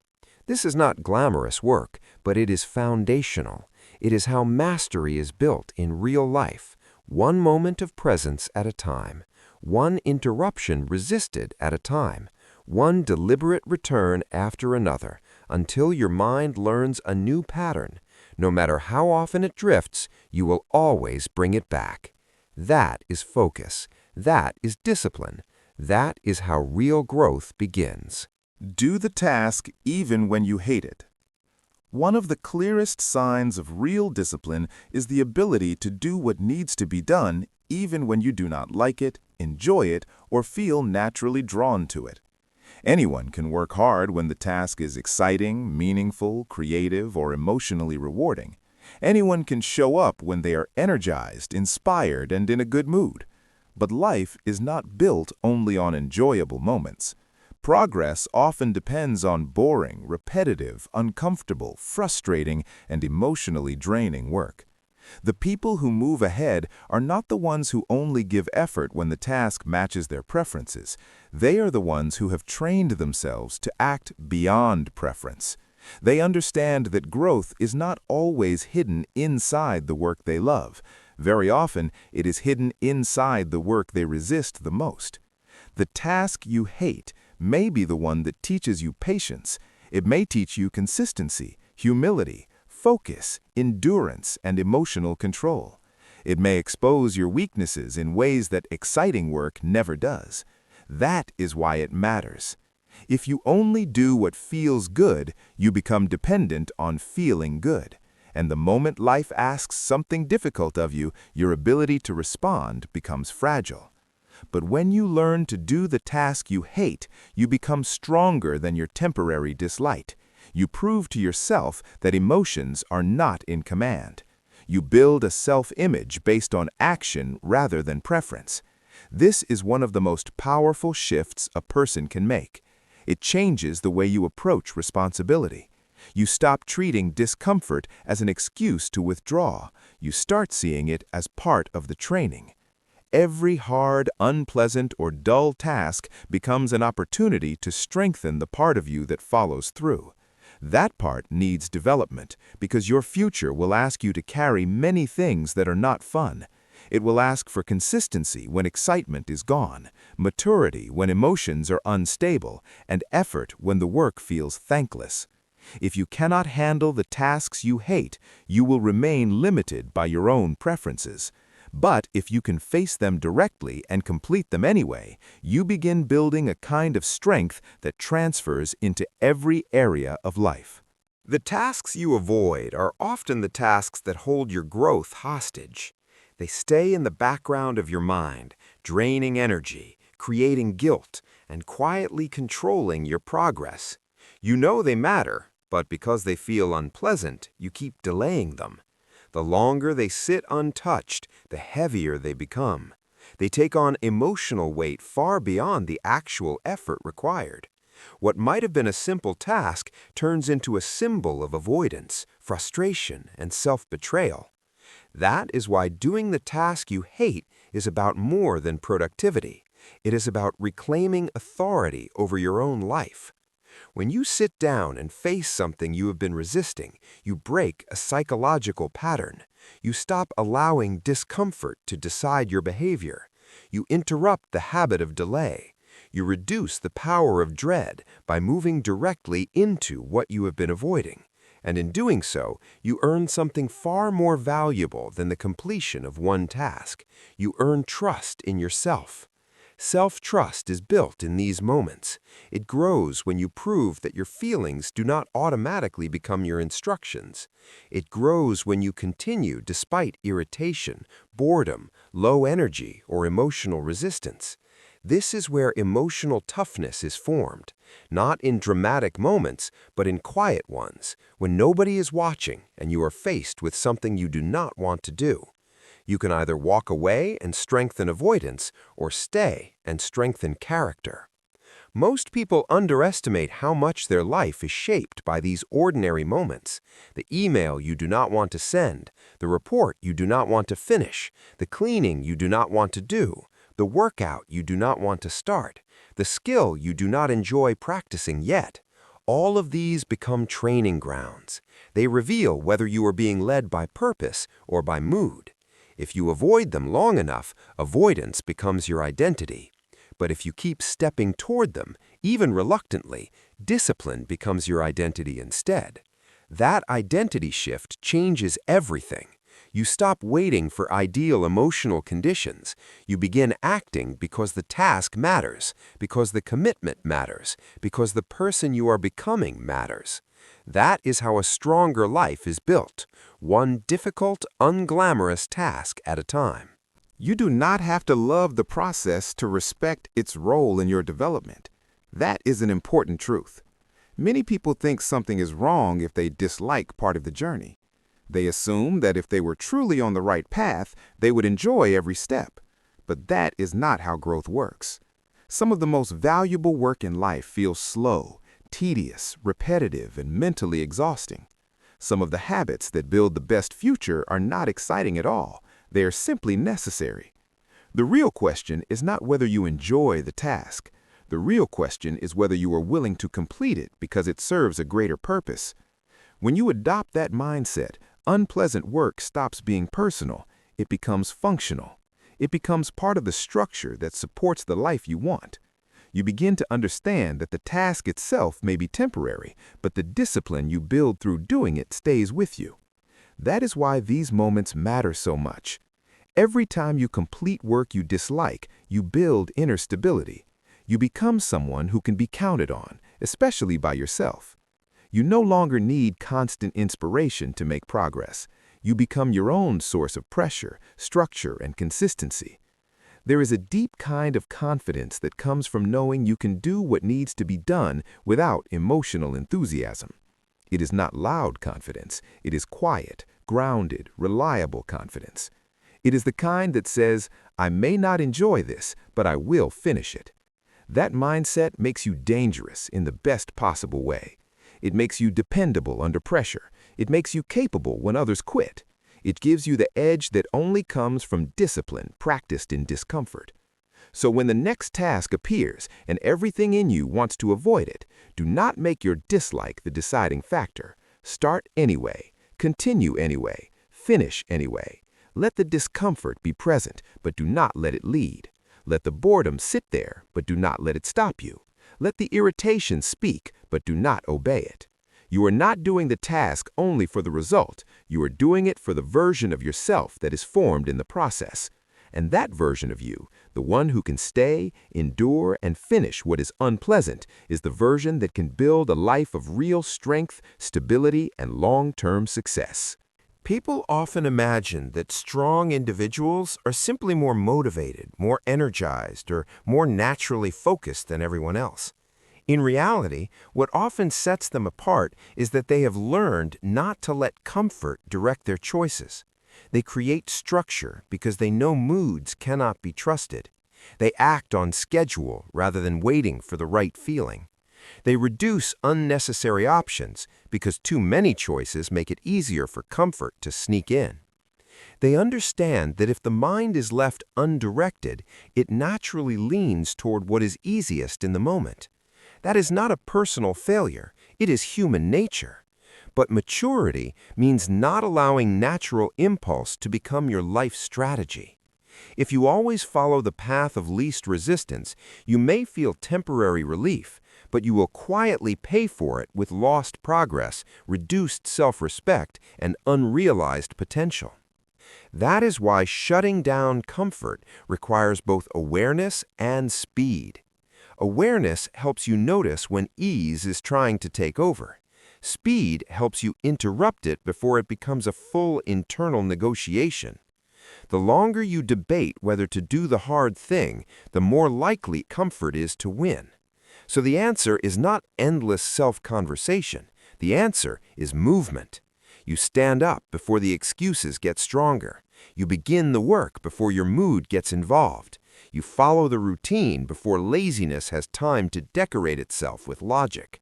This is not glamorous work, but it is foundational. It is how mastery is built in real life, one moment of presence at a time, one interruption resisted at a time, one deliberate return after another, until your mind learns a new pattern. No matter how often it drifts, you will always bring it back. That is focus. That is discipline. That is how real growth begins. Do the task even when you hate it. One of the clearest signs of real discipline is the ability to do what needs to be done even when you do not like it, enjoy it, or feel naturally drawn to it. Anyone can work hard when the task is exciting, meaningful, creative, or emotionally rewarding. Anyone can show up when they are energized, inspired, and in a good mood. But life is not built only on enjoyable moments. Progress often depends on boring, repetitive, uncomfortable, frustrating, and emotionally draining work. The people who move ahead are not the ones who only give effort when the task matches their preferences. They are the ones who have trained themselves to act beyond preference. They understand that growth is not always hidden inside the work they love. Very often, it is hidden inside the work they resist the most. The task you hate may be the one that teaches you patience. It may teach you consistency, humility, focus, endurance, and emotional control. It may expose your weaknesses in ways that exciting work never does. That is why it matters. If you only do what feels good, you become dependent on feeling good. And the moment life asks something difficult of you, your ability to respond becomes fragile. But when you learn to do the task you hate, you become stronger than your temporary dislike. You prove to yourself that emotions are not in command. You build a self-image based on action rather than preference. This is one of the most powerful shifts a person can make. It changes the way you approach responsibility. You stop treating discomfort as an excuse to withdraw. You start seeing it as part of the training. Every hard, unpleasant, or dull task becomes an opportunity to strengthen the part of you that follows through. That part needs development because your future will ask you to carry many things that are not fun. It will ask for consistency when excitement is gone, maturity when emotions are unstable, and effort when the work feels thankless. If you cannot handle the tasks you hate, you will remain limited by your own preferences. But if you can face them directly and complete them anyway, you begin building a kind of strength that transfers into every area of life. The tasks you avoid are often the tasks that hold your growth hostage. They stay in the background of your mind, draining energy, creating guilt, and quietly controlling your progress. You know they matter, but because they feel unpleasant, you keep delaying them. The longer they sit untouched, the heavier they become. They take on emotional weight far beyond the actual effort required. What might have been a simple task turns into a symbol of avoidance, frustration, and self-betrayal. That is why doing the task you hate is about more than productivity. It is about reclaiming authority over your own life. When you sit down and face something you have been resisting, you break a psychological pattern. You stop allowing discomfort to decide your behavior. You interrupt the habit of delay. You reduce the power of dread by moving directly into what you have been avoiding. And in doing so, you earn something far more valuable than the completion of one task. You earn trust in yourself. Self-trust is built in these moments. It grows when you prove that your feelings do not automatically become your instructions. It grows when you continue despite irritation, boredom, low energy, or emotional resistance. This is where emotional toughness is formed, not in dramatic moments, but in quiet ones, when nobody is watching and you are faced with something you do not want to do. You can either walk away and strengthen avoidance, or stay and strengthen character. Most people underestimate how much their life is shaped by these ordinary moments. The email you do not want to send, the report you do not want to finish, the cleaning you do not want to do, the workout you do not want to start, the skill you do not enjoy practicing yet. All of these become training grounds. They reveal whether you are being led by purpose or by mood. If you avoid them long enough, avoidance becomes your identity. But if you keep stepping toward them, even reluctantly, discipline becomes your identity instead. That identity shift changes everything. You stop waiting for ideal emotional conditions. You begin acting because the task matters, because the commitment matters, because the person you are becoming matters. That is how a stronger life is built, one difficult, unglamorous task at a time. You do not have to love the process to respect its role in your development. That is an important truth. Many people think something is wrong if they dislike part of the journey. They assume that if they were truly on the right path, they would enjoy every step. But that is not how growth works. Some of the most valuable work in life feels slow, tedious, repetitive, and mentally exhausting. Some of the habits that build the best future are not exciting at all. They are simply necessary. The real question is not whether you enjoy the task. The real question is whether you are willing to complete it because it serves a greater purpose. When you adopt that mindset, unpleasant work stops being personal. It becomes functional. It becomes part of the structure that supports the life you want. You begin to understand that the task itself may be temporary, but the discipline you build through doing it stays with you. That is why these moments matter so much. Every time you complete work you dislike, you build inner stability. You become someone who can be counted on, especially by yourself. You no longer need constant inspiration to make progress. You become your own source of pressure, structure, and consistency. There is a deep kind of confidence that comes from knowing you can do what needs to be done without emotional enthusiasm. It is not loud confidence. It is quiet, grounded, reliable confidence. It is the kind that says, I may not enjoy this, but I will finish it. That mindset makes you dangerous in the best possible way. It makes you dependable under pressure. It makes you capable when others quit. It gives you the edge that only comes from discipline practiced in discomfort. So when the next task appears and everything in you wants to avoid it, do not make your dislike the deciding factor. Start anyway. Continue anyway. Finish anyway. Let the discomfort be present, but do not let it lead. Let the boredom sit there, but do not let it stop you. Let the irritation speak, but do not obey it. You are not doing the task only for the result. You are doing it for the version of yourself that is formed in the process. And that version of you, the one who can stay, endure, and finish what is unpleasant, is the version that can build a life of real strength, stability, and long-term success. People often imagine that strong individuals are simply more motivated, more energized, or more naturally focused than everyone else. In reality, what often sets them apart is that they have learned not to let comfort direct their choices. They create structure because they know moods cannot be trusted. They act on schedule rather than waiting for the right feeling. They reduce unnecessary options because too many choices make it easier for comfort to sneak in. They understand that if the mind is left undirected, it naturally leans toward what is easiest in the moment. That is not a personal failure, it is human nature. But maturity means not allowing natural impulse to become your life strategy. If you always follow the path of least resistance, you may feel temporary relief, but you will quietly pay for it with lost progress, reduced self-respect, and unrealized potential. That is why shutting down comfort requires both awareness and speed. Awareness helps you notice when ease is trying to take over. Speed helps you interrupt it before it becomes a full internal negotiation. The longer you debate whether to do the hard thing, the more likely comfort is to win. So the answer is not endless self-conversation. The answer is movement. You stand up before the excuses get stronger. You begin the work before your mood gets involved. You follow the routine before laziness has time to decorate itself with logic.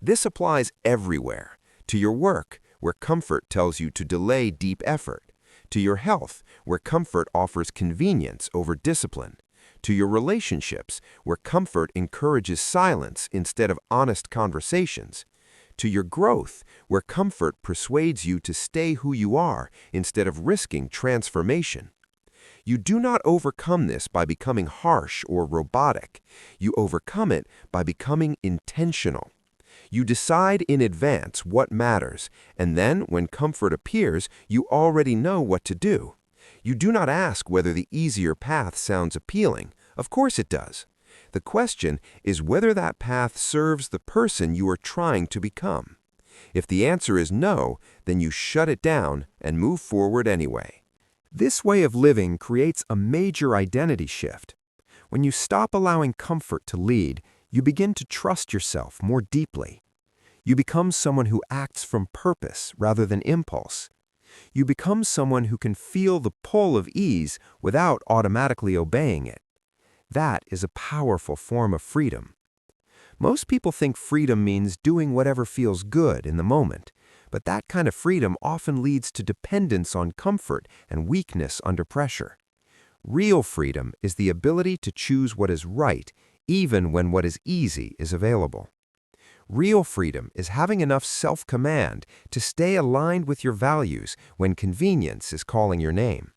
This applies everywhere. To your work, where comfort tells you to delay deep effort. To your health, where comfort offers convenience over discipline. To your relationships, where comfort encourages silence instead of honest conversations. To your growth, where comfort persuades you to stay who you are instead of risking transformation. You do not overcome this by becoming harsh or robotic. You overcome it by becoming intentional. You decide in advance what matters, and then when comfort appears, you already know what to do. You do not ask whether the easier path sounds appealing. Of course it does. The question is whether that path serves the person you are trying to become. If the answer is no, then you shut it down and move forward anyway. This way of living creates a major identity shift. When you stop allowing comfort to lead, you begin to trust yourself more deeply. You become someone who acts from purpose rather than impulse. You become someone who can feel the pull of ease without automatically obeying it. That is a powerful form of freedom. Most people think freedom means doing whatever feels good in the moment, But that kind of freedom often leads to dependence on comfort and weakness under pressure. Real freedom is the ability to choose what is right, even when what is easy is available. Real freedom is having enough self-command to stay aligned with your values when convenience is calling your name.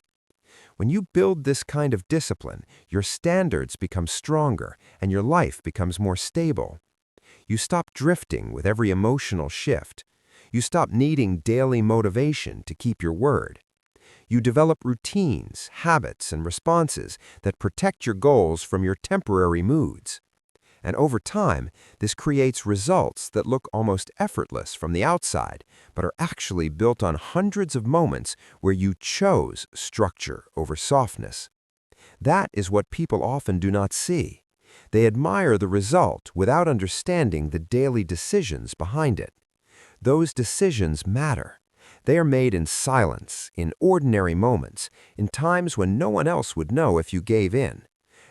When you build this kind of discipline, your standards become stronger and your life becomes more stable. You stop drifting with every emotional shift. You stop needing daily motivation to keep your word. You develop routines, habits, and responses that protect your goals from your temporary moods. And over time, this creates results that look almost effortless from the outside, but are actually built on hundreds of moments where you chose structure over softness. That is what people often do not see. They admire the result without understanding the daily decisions behind it. Those decisions matter. They are made in silence, in ordinary moments, in times when no one else would know if you gave in.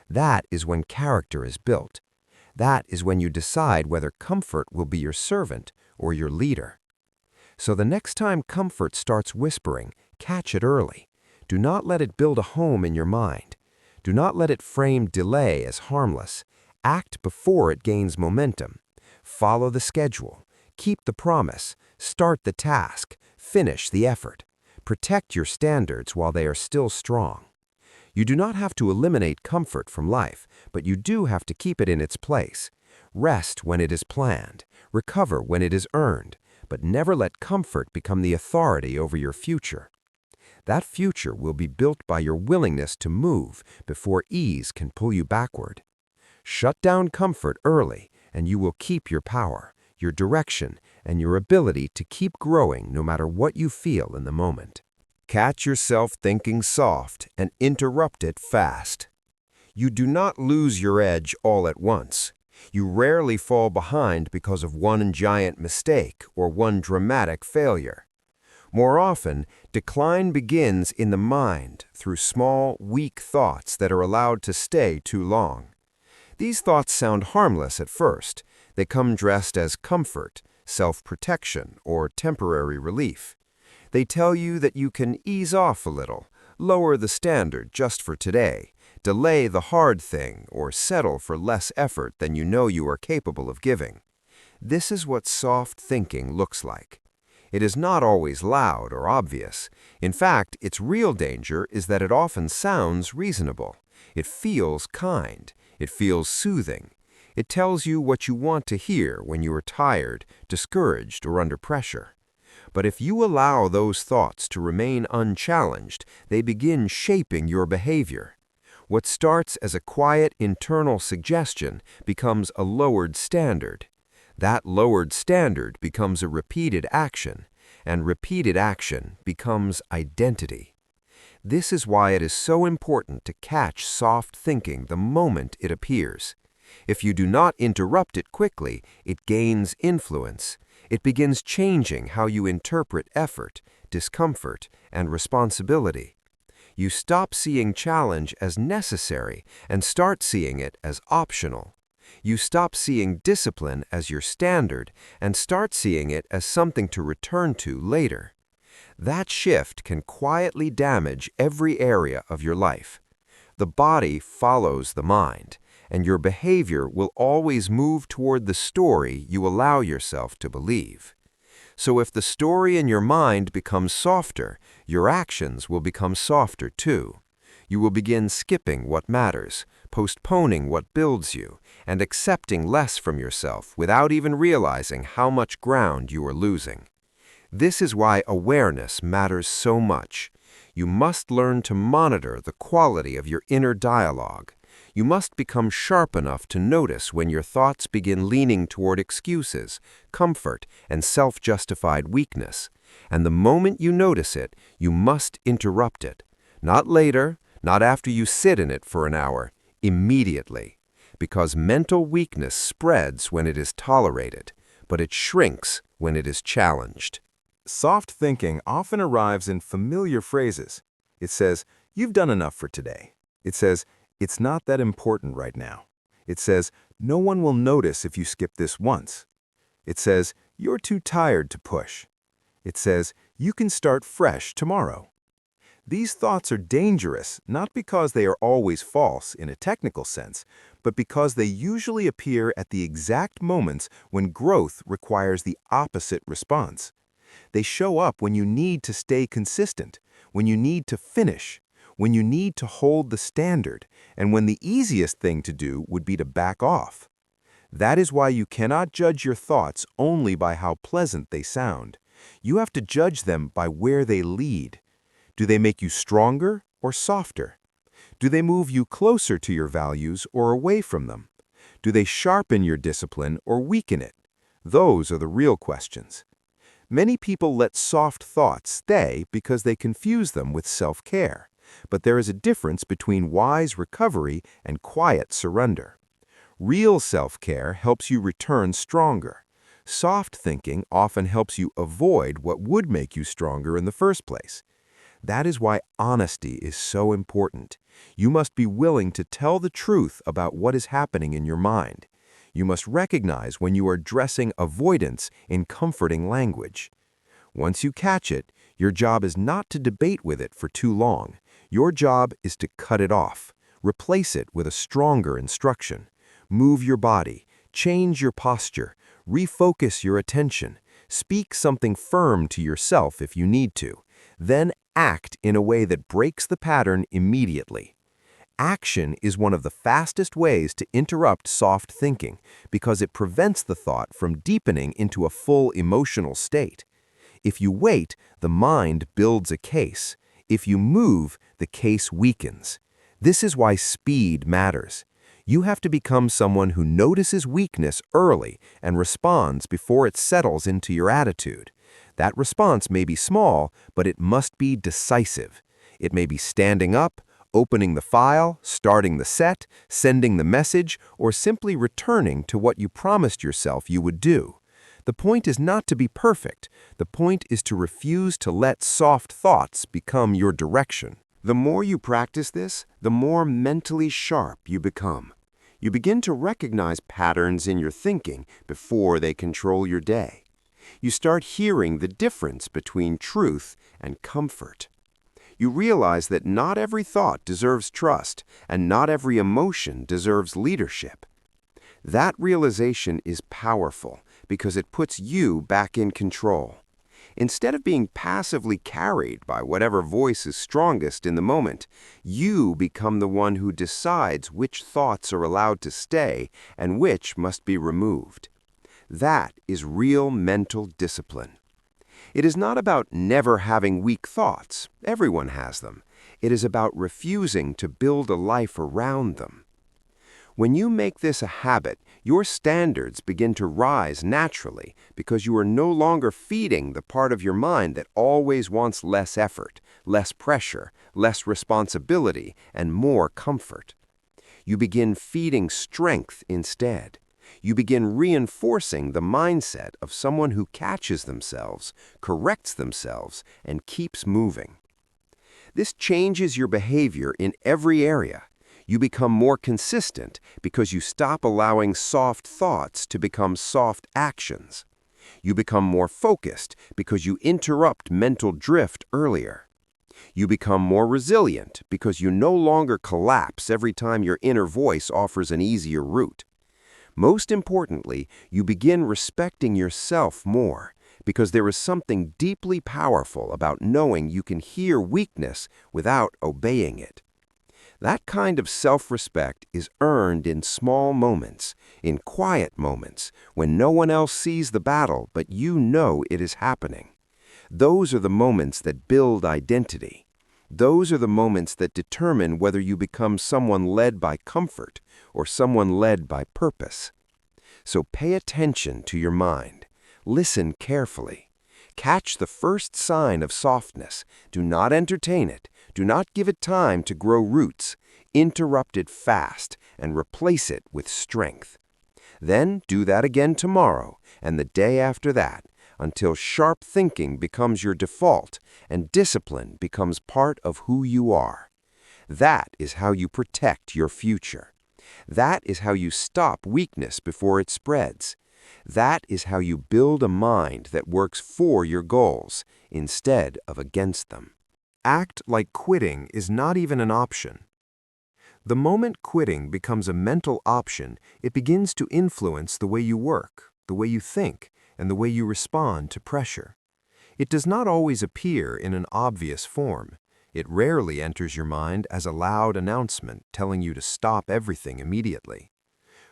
That is when character is built. That is when you decide whether comfort will be your servant or your leader. So the next time comfort starts whispering, catch it early. Do not let it build a home in your mind. Do not let it frame delay as harmless. Act before it gains momentum. Follow the schedule. Keep the promise. Start the task. Finish the effort. Protect your standards while they are still strong. You do not have to eliminate comfort from life, but you do have to keep it in its place. Rest when it is planned. Recover when it is earned. But never let comfort become the authority over your future. That future will be built by your willingness to move before ease can pull you backward. Shut down comfort early, and you will keep your power, your direction, and your ability to keep growing no matter what you feel in the moment. Catch yourself thinking soft and interrupt it fast. You do not lose your edge all at once. You rarely fall behind because of one giant mistake or one dramatic failure. More often, decline begins in the mind through small, weak thoughts that are allowed to stay too long. These thoughts sound harmless at first. They come dressed as comfort, self-protection, or temporary relief. They tell you that you can ease off a little, lower the standard just for today, delay the hard thing, or settle for less effort than you know you are capable of giving. This is what soft thinking looks like. It is not always loud or obvious. In fact, its real danger is that it often sounds reasonable. It feels kind. It feels soothing. It tells you what you want to hear when you are tired, discouraged, or under pressure. But if you allow those thoughts to remain unchallenged, they begin shaping your behavior. What starts as a quiet internal suggestion becomes a lowered standard. That lowered standard becomes a repeated action, and repeated action becomes identity. This is why it is so important to catch soft thinking the moment it appears. If you do not interrupt it quickly, it gains influence. It begins changing how you interpret effort, discomfort, and responsibility. You stop seeing challenge as necessary and start seeing it as optional. You stop seeing discipline as your standard and start seeing it as something to return to later. That shift can quietly damage every area of your life. The body follows the mind, and your behavior will always move toward the story you allow yourself to believe. So if the story in your mind becomes softer, your actions will become softer too. You will begin skipping what matters, postponing what builds you, and accepting less from yourself without even realizing how much ground you are losing. This is why awareness matters so much. You must learn to monitor the quality of your inner dialogue. You must become sharp enough to notice when your thoughts begin leaning toward excuses, comfort, and self-justified weakness. And the moment you notice it, you must interrupt it. Not later, not after you sit in it for an hour, immediately. Because mental weakness spreads when it is tolerated, but it shrinks when it is challenged. Soft thinking often arrives in familiar phrases. It says, "You've done enough for today." It says, "It's not that important right now." It says, "No one will notice if you skip this once." It says, "You're too tired to push." It says, "You can start fresh tomorrow." These thoughts are dangerous not because they are always false in a technical sense, but because they usually appear at the exact moments when growth requires the opposite response. They show up when you need to stay consistent, when you need to finish, when you need to hold the standard, and when the easiest thing to do would be to back off. That is why you cannot judge your thoughts only by how pleasant they sound. You have to judge them by where they lead. Do they make you stronger or softer? Do they move you closer to your values or away from them? Do they sharpen your discipline or weaken it? Those are the real questions. Many people let soft thoughts stay because they confuse them with self-care. But there is a difference between wise recovery and quiet surrender. Real self-care helps you return stronger. Soft thinking often helps you avoid what would make you stronger in the first place. That is why honesty is so important. You must be willing to tell the truth about what is happening in your mind. You must recognize when you are dressing avoidance in comforting language. Once you catch it, your job is not to debate with it for too long. Your job is to cut it off. Replace it with a stronger instruction. Move your body, change your posture, refocus your attention, speak something firm to yourself if you need to. Then act in a way that breaks the pattern immediately. Action is one of the fastest ways to interrupt soft thinking because it prevents the thought from deepening into a full emotional state. If you wait, the mind builds a case. If you move, the case weakens. This is why speed matters. You have to become someone who notices weakness early and responds before it settles into your attitude. That response may be small, but it must be decisive. It may be standing up, opening the file, starting the set, sending the message, or simply returning to what you promised yourself you would do. The point is not to be perfect. The point is to refuse to let soft thoughts become your direction. The more you practice this, the more mentally sharp you become. You begin to recognize patterns in your thinking before they control your day. You start hearing the difference between truth and comfort. You realize that not every thought deserves trust, and not every emotion deserves leadership. That realization is powerful because it puts you back in control. Instead of being passively carried by whatever voice is strongest in the moment, you become the one who decides which thoughts are allowed to stay and which must be removed. That is real mental discipline. It is not about never having weak thoughts. Everyone has them. It is about refusing to build a life around them. When you make this a habit, your standards begin to rise naturally because you are no longer feeding the part of your mind that always wants less effort, less pressure, less responsibility, and more comfort. You begin feeding strength instead. You begin reinforcing the mindset of someone who catches themselves, corrects themselves, and keeps moving. This changes your behavior in every area. You become more consistent because you stop allowing soft thoughts to become soft actions. You become more focused because you interrupt mental drift earlier. You become more resilient because you no longer collapse every time your inner voice offers an easier route. Most importantly, you begin respecting yourself more because there is something deeply powerful about knowing you can hear weakness without obeying it. That kind of self-respect is earned in small moments, in quiet moments, when no one else sees the battle but you know it is happening. Those are the moments that build identity. Those are the moments that determine whether you become someone led by comfort or someone led by purpose. So pay attention to your mind. Listen carefully. Catch the first sign of softness. Do not entertain it. Do not give it time to grow roots. Interrupt it fast and replace it with strength. Then do that again tomorrow and the day after that until sharp thinking becomes your default and discipline becomes part of who you are. That is how you protect your future. That is how you stop weakness before it spreads. That is how you build a mind that works for your goals instead of against them. Act like quitting is not even an option. The moment quitting becomes a mental option, it begins to influence the way you work, the way you think, and the way you respond to pressure. It does not always appear in an obvious form. It rarely enters your mind as a loud announcement telling you to stop everything immediately.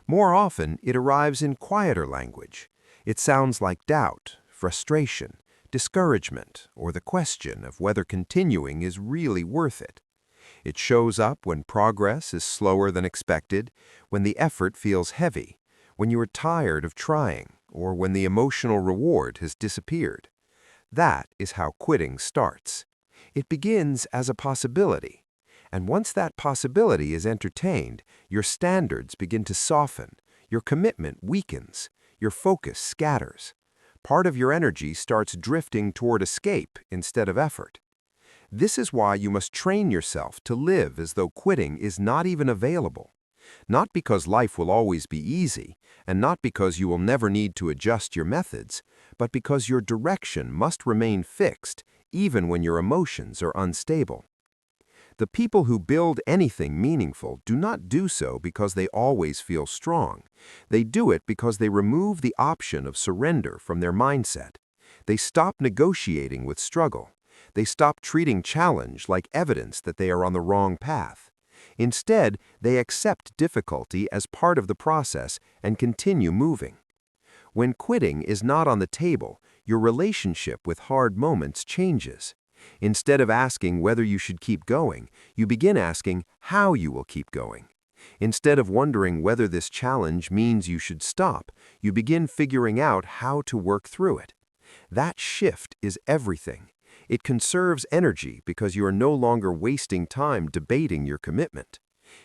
More often, it arrives in quieter language. It sounds like doubt, frustration, discouragement, or the question of whether continuing is really worth it. It shows up when progress is slower than expected, when the effort feels heavy, when you are tired of trying, or when the emotional reward has disappeared. That is how quitting starts. It begins as a possibility. And once that possibility is entertained, your standards begin to soften, your commitment weakens, your focus scatters. Part of your energy starts drifting toward escape instead of effort. This is why you must train yourself to live as though quitting is not even available. Not because life will always be easy, and not because you will never need to adjust your methods, but because your direction must remain fixed, even when your emotions are unstable. The people who build anything meaningful do not do so because they always feel strong. They do it because they remove the option of surrender from their mindset. They stop negotiating with struggle. They stop treating challenge like evidence that they are on the wrong path. Instead, they accept difficulty as part of the process and continue moving. When quitting is not on the table, your relationship with hard moments changes. Instead of asking whether you should keep going, you begin asking how you will keep going. Instead of wondering whether this challenge means you should stop, you begin figuring out how to work through it. That shift is everything. It conserves energy because you are no longer wasting time debating your commitment.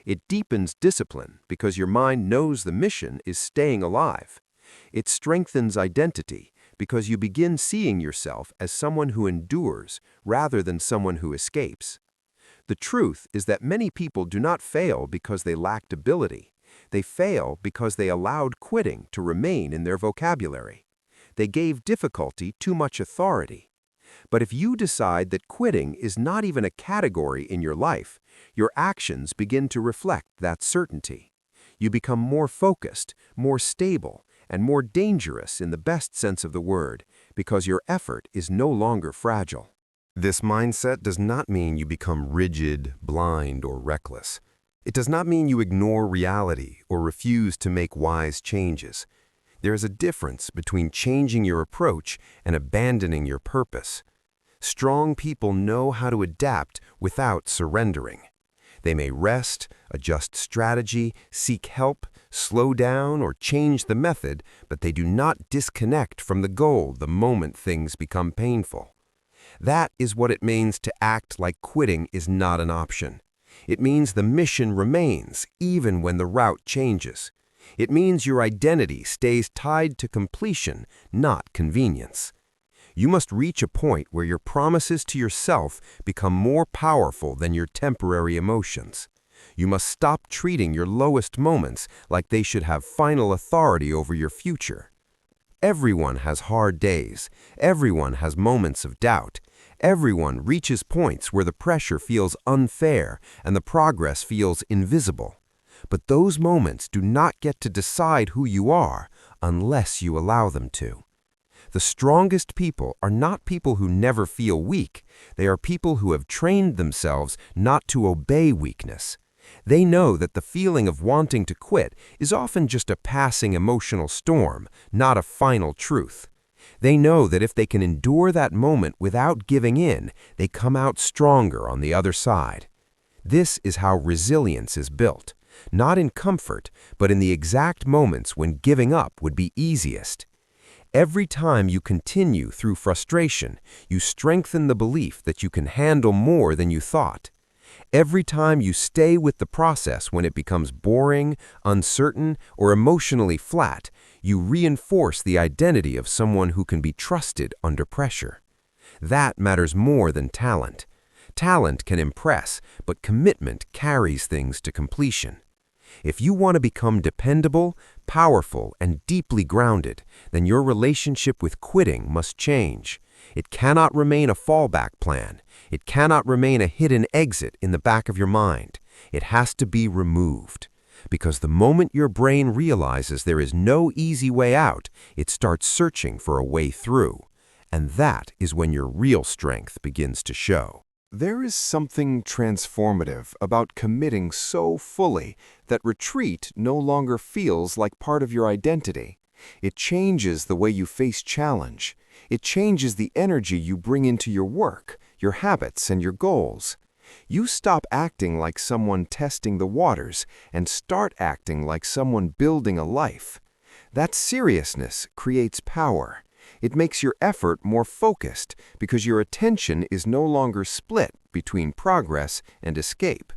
It deepens discipline because your mind knows the mission is staying alive. It strengthens identity because you begin seeing yourself as someone who endures rather than someone who escapes. The truth is that many people do not fail because they lacked ability. They fail because they allowed quitting to remain in their vocabulary. They gave difficulty too much authority. But if you decide that quitting is not even a category in your life, your actions begin to reflect that certainty. You become more focused, more stable, and more dangerous in the best sense of the word, because your effort is no longer fragile. This mindset does not mean you become rigid, blind, or reckless. It does not mean you ignore reality or refuse to make wise changes. There is a difference between changing your approach and abandoning your purpose. Strong people know how to adapt without surrendering. They may rest, adjust strategy, seek help, slow down, or change the method, but they do not disconnect from the goal the moment things become painful. That is what it means to act like quitting is not an option. It means the mission remains, even when the route changes. It means your identity stays tied to completion, not convenience. You must reach a point where your promises to yourself become more powerful than your temporary emotions. You must stop treating your lowest moments like they should have final authority over your future. Everyone has hard days. Everyone has moments of doubt. Everyone reaches points where the pressure feels unfair and the progress feels invisible. But those moments do not get to decide who you are unless you allow them to. The strongest people are not people who never feel weak. They are people who have trained themselves not to obey weakness. They know that the feeling of wanting to quit is often just a passing emotional storm, not a final truth. They know that if they can endure that moment without giving in, they come out stronger on the other side. This is how resilience is built, not in comfort, but in the exact moments when giving up would be easiest. Every time you continue through frustration, you strengthen the belief that you can handle more than you thought. Every time you stay with the process when it becomes boring, uncertain, or emotionally flat, you reinforce the identity of someone who can be trusted under pressure. That matters more than talent. Talent can impress, but commitment carries things to completion. If you want to become dependable, powerful and deeply grounded, then your relationship with quitting must change. It cannot remain a fallback plan. It cannot remain a hidden exit in the back of your mind. It has to be removed. Because the moment your brain realizes there is no easy way out, it starts searching for a way through. And that is when your real strength begins to show. There is something transformative about committing so fully that retreat no longer feels like part of your identity. It changes the way you face challenge. It changes the energy you bring into your work, your habits, and your goals. You stop acting like someone testing the waters and start acting like someone building a life. That seriousness creates power. It makes your effort more focused because your attention is no longer split between progress and escape.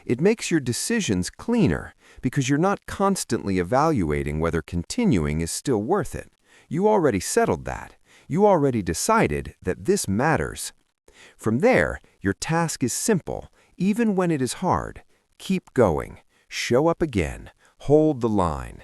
It makes your decisions cleaner because you're not constantly evaluating whether continuing is still worth it. You already settled that. You already decided that this matters. From there, your task is simple, even when it is hard. Keep going. Show up again. Hold the line.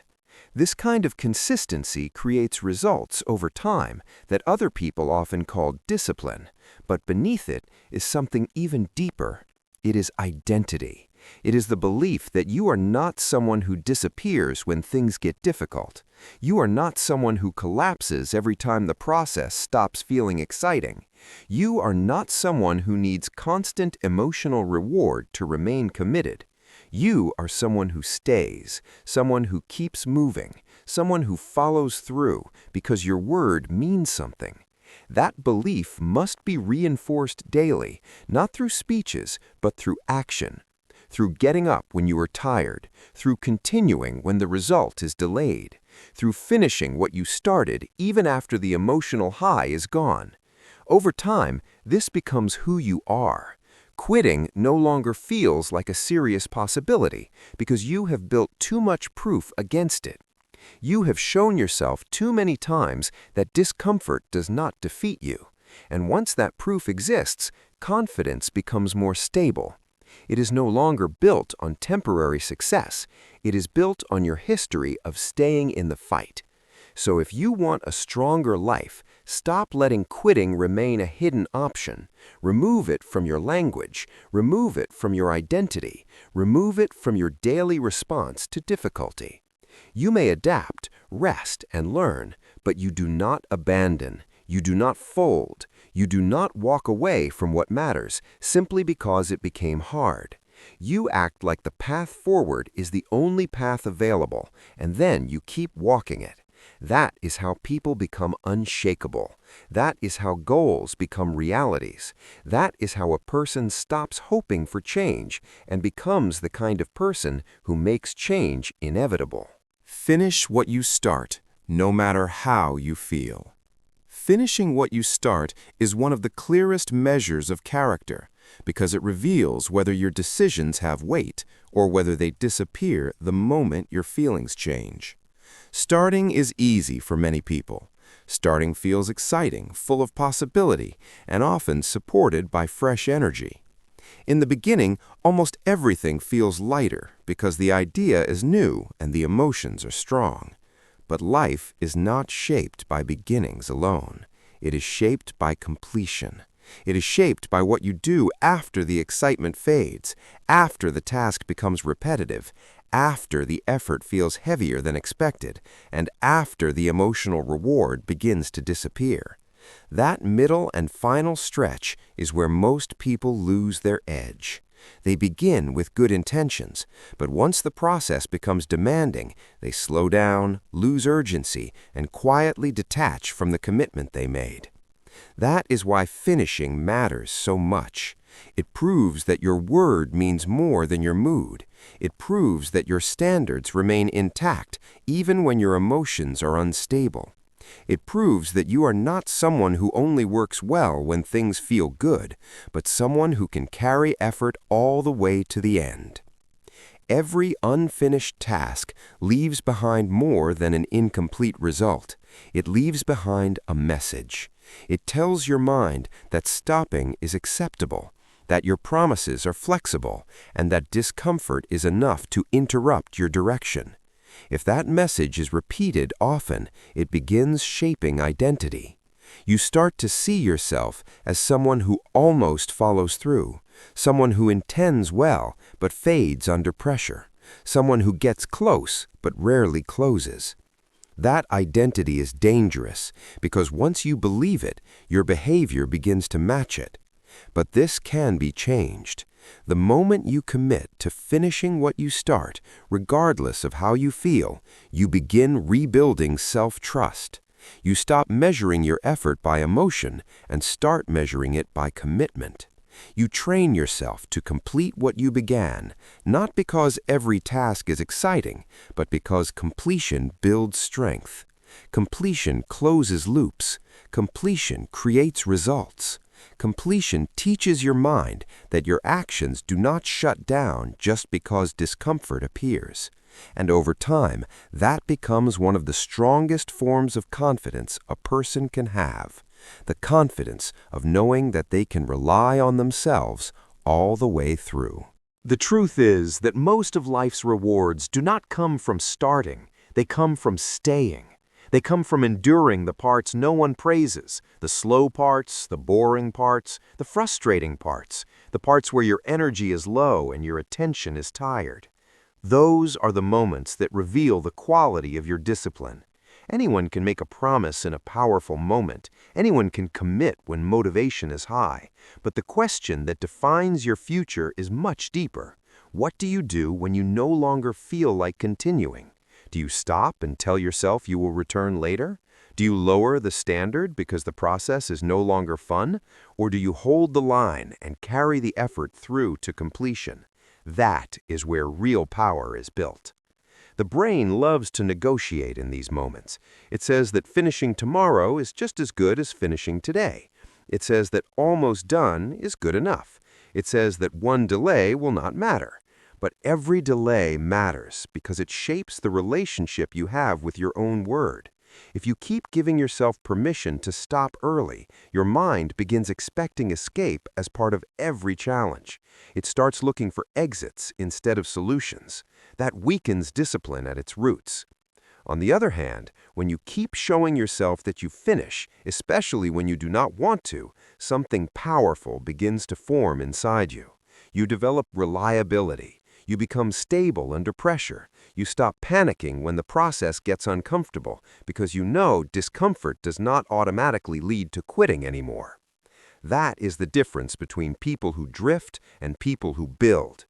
This kind of consistency creates results over time that other people often call discipline, but beneath it is something even deeper. It is identity. It is the belief that you are not someone who disappears when things get difficult. You are not someone who collapses every time the process stops feeling exciting. You are not someone who needs constant emotional reward to remain committed. You are someone who stays, someone who keeps moving, someone who follows through because your word means something. That belief must be reinforced daily, not through speeches, but through action. Through getting up when you are tired, through continuing when the result is delayed, through finishing what you started even after the emotional high is gone. Over time, this becomes who you are. Quitting no longer feels like a serious possibility because you have built too much proof against it. You have shown yourself too many times that discomfort does not defeat you. And once that proof exists, confidence becomes more stable. It is no longer built on temporary success. It is built on your history of staying in the fight. So if you want a stronger life, stop letting quitting remain a hidden option. Remove it from your language. Remove it from your identity. Remove it from your daily response to difficulty. You may adapt, rest, and learn, but you do not abandon. You do not fold. You do not walk away from what matters simply because it became hard. You act like the path forward is the only path available, and then you keep walking it. That is how people become unshakable. That is how goals become realities. That is how a person stops hoping for change and becomes the kind of person who makes change inevitable. Finish what you start, no matter how you feel. Finishing what you start is one of the clearest measures of character because it reveals whether your decisions have weight or whether they disappear the moment your feelings change. Starting is easy for many people. Starting feels exciting, full of possibility, and often supported by fresh energy. In the beginning, almost everything feels lighter because the idea is new and the emotions are strong. But life is not shaped by beginnings alone. It is shaped by completion. It is shaped by what you do after the excitement fades, after the task becomes repetitive, after the effort feels heavier than expected, and after the emotional reward begins to disappear. That middle and final stretch is where most people lose their edge. They begin with good intentions, but once the process becomes demanding, they slow down, lose urgency, and quietly detach from the commitment they made. That is why finishing matters so much. It proves that your word means more than your mood. It proves that your standards remain intact even when your emotions are unstable. It proves that you are not someone who only works well when things feel good, but someone who can carry effort all the way to the end. Every unfinished task leaves behind more than an incomplete result. It leaves behind a message. It tells your mind that stopping is acceptable, that your promises are flexible, and that discomfort is enough to interrupt your direction. If that message is repeated often, it begins shaping identity. You start to see yourself as someone who almost follows through, someone who intends well but fades under pressure, someone who gets close but rarely closes. That identity is dangerous because once you believe it, your behavior begins to match it. But this can be changed. The moment you commit to finishing what you start, regardless of how you feel, you begin rebuilding self-trust. You stop measuring your effort by emotion and start measuring it by commitment. You train yourself to complete what you began, not because every task is exciting, but because completion builds strength. Completion closes loops. Completion creates results. Completion teaches your mind that your actions do not shut down just because discomfort appears. And over time, that becomes one of the strongest forms of confidence a person can have. The confidence of knowing that they can rely on themselves all the way through. The truth is that most of life's rewards do not come from starting, they come from staying. They come from enduring the parts no one praises, the slow parts, the boring parts, the frustrating parts, the parts where your energy is low and your attention is tired. Those are the moments that reveal the quality of your discipline. Anyone can make a promise in a powerful moment. Anyone can commit when motivation is high. But the question that defines your future is much deeper. What do you do when you no longer feel like continuing? Do you stop and tell yourself you will return later? Do you lower the standard because the process is no longer fun? Or do you hold the line and carry the effort through to completion? That is where real power is built. The brain loves to negotiate in these moments. It says that finishing tomorrow is just as good as finishing today. It says that almost done is good enough. It says that one delay will not matter. But every delay matters because it shapes the relationship you have with your own word. If you keep giving yourself permission to stop early, your mind begins expecting escape as part of every challenge. It starts looking for exits instead of solutions. That weakens discipline at its roots. On the other hand, when you keep showing yourself that you finish, especially when you do not want to, something powerful begins to form inside you. You develop reliability. You become stable under pressure. You stop panicking when the process gets uncomfortable because you know discomfort does not automatically lead to quitting anymore. That is the difference between people who drift and people who build.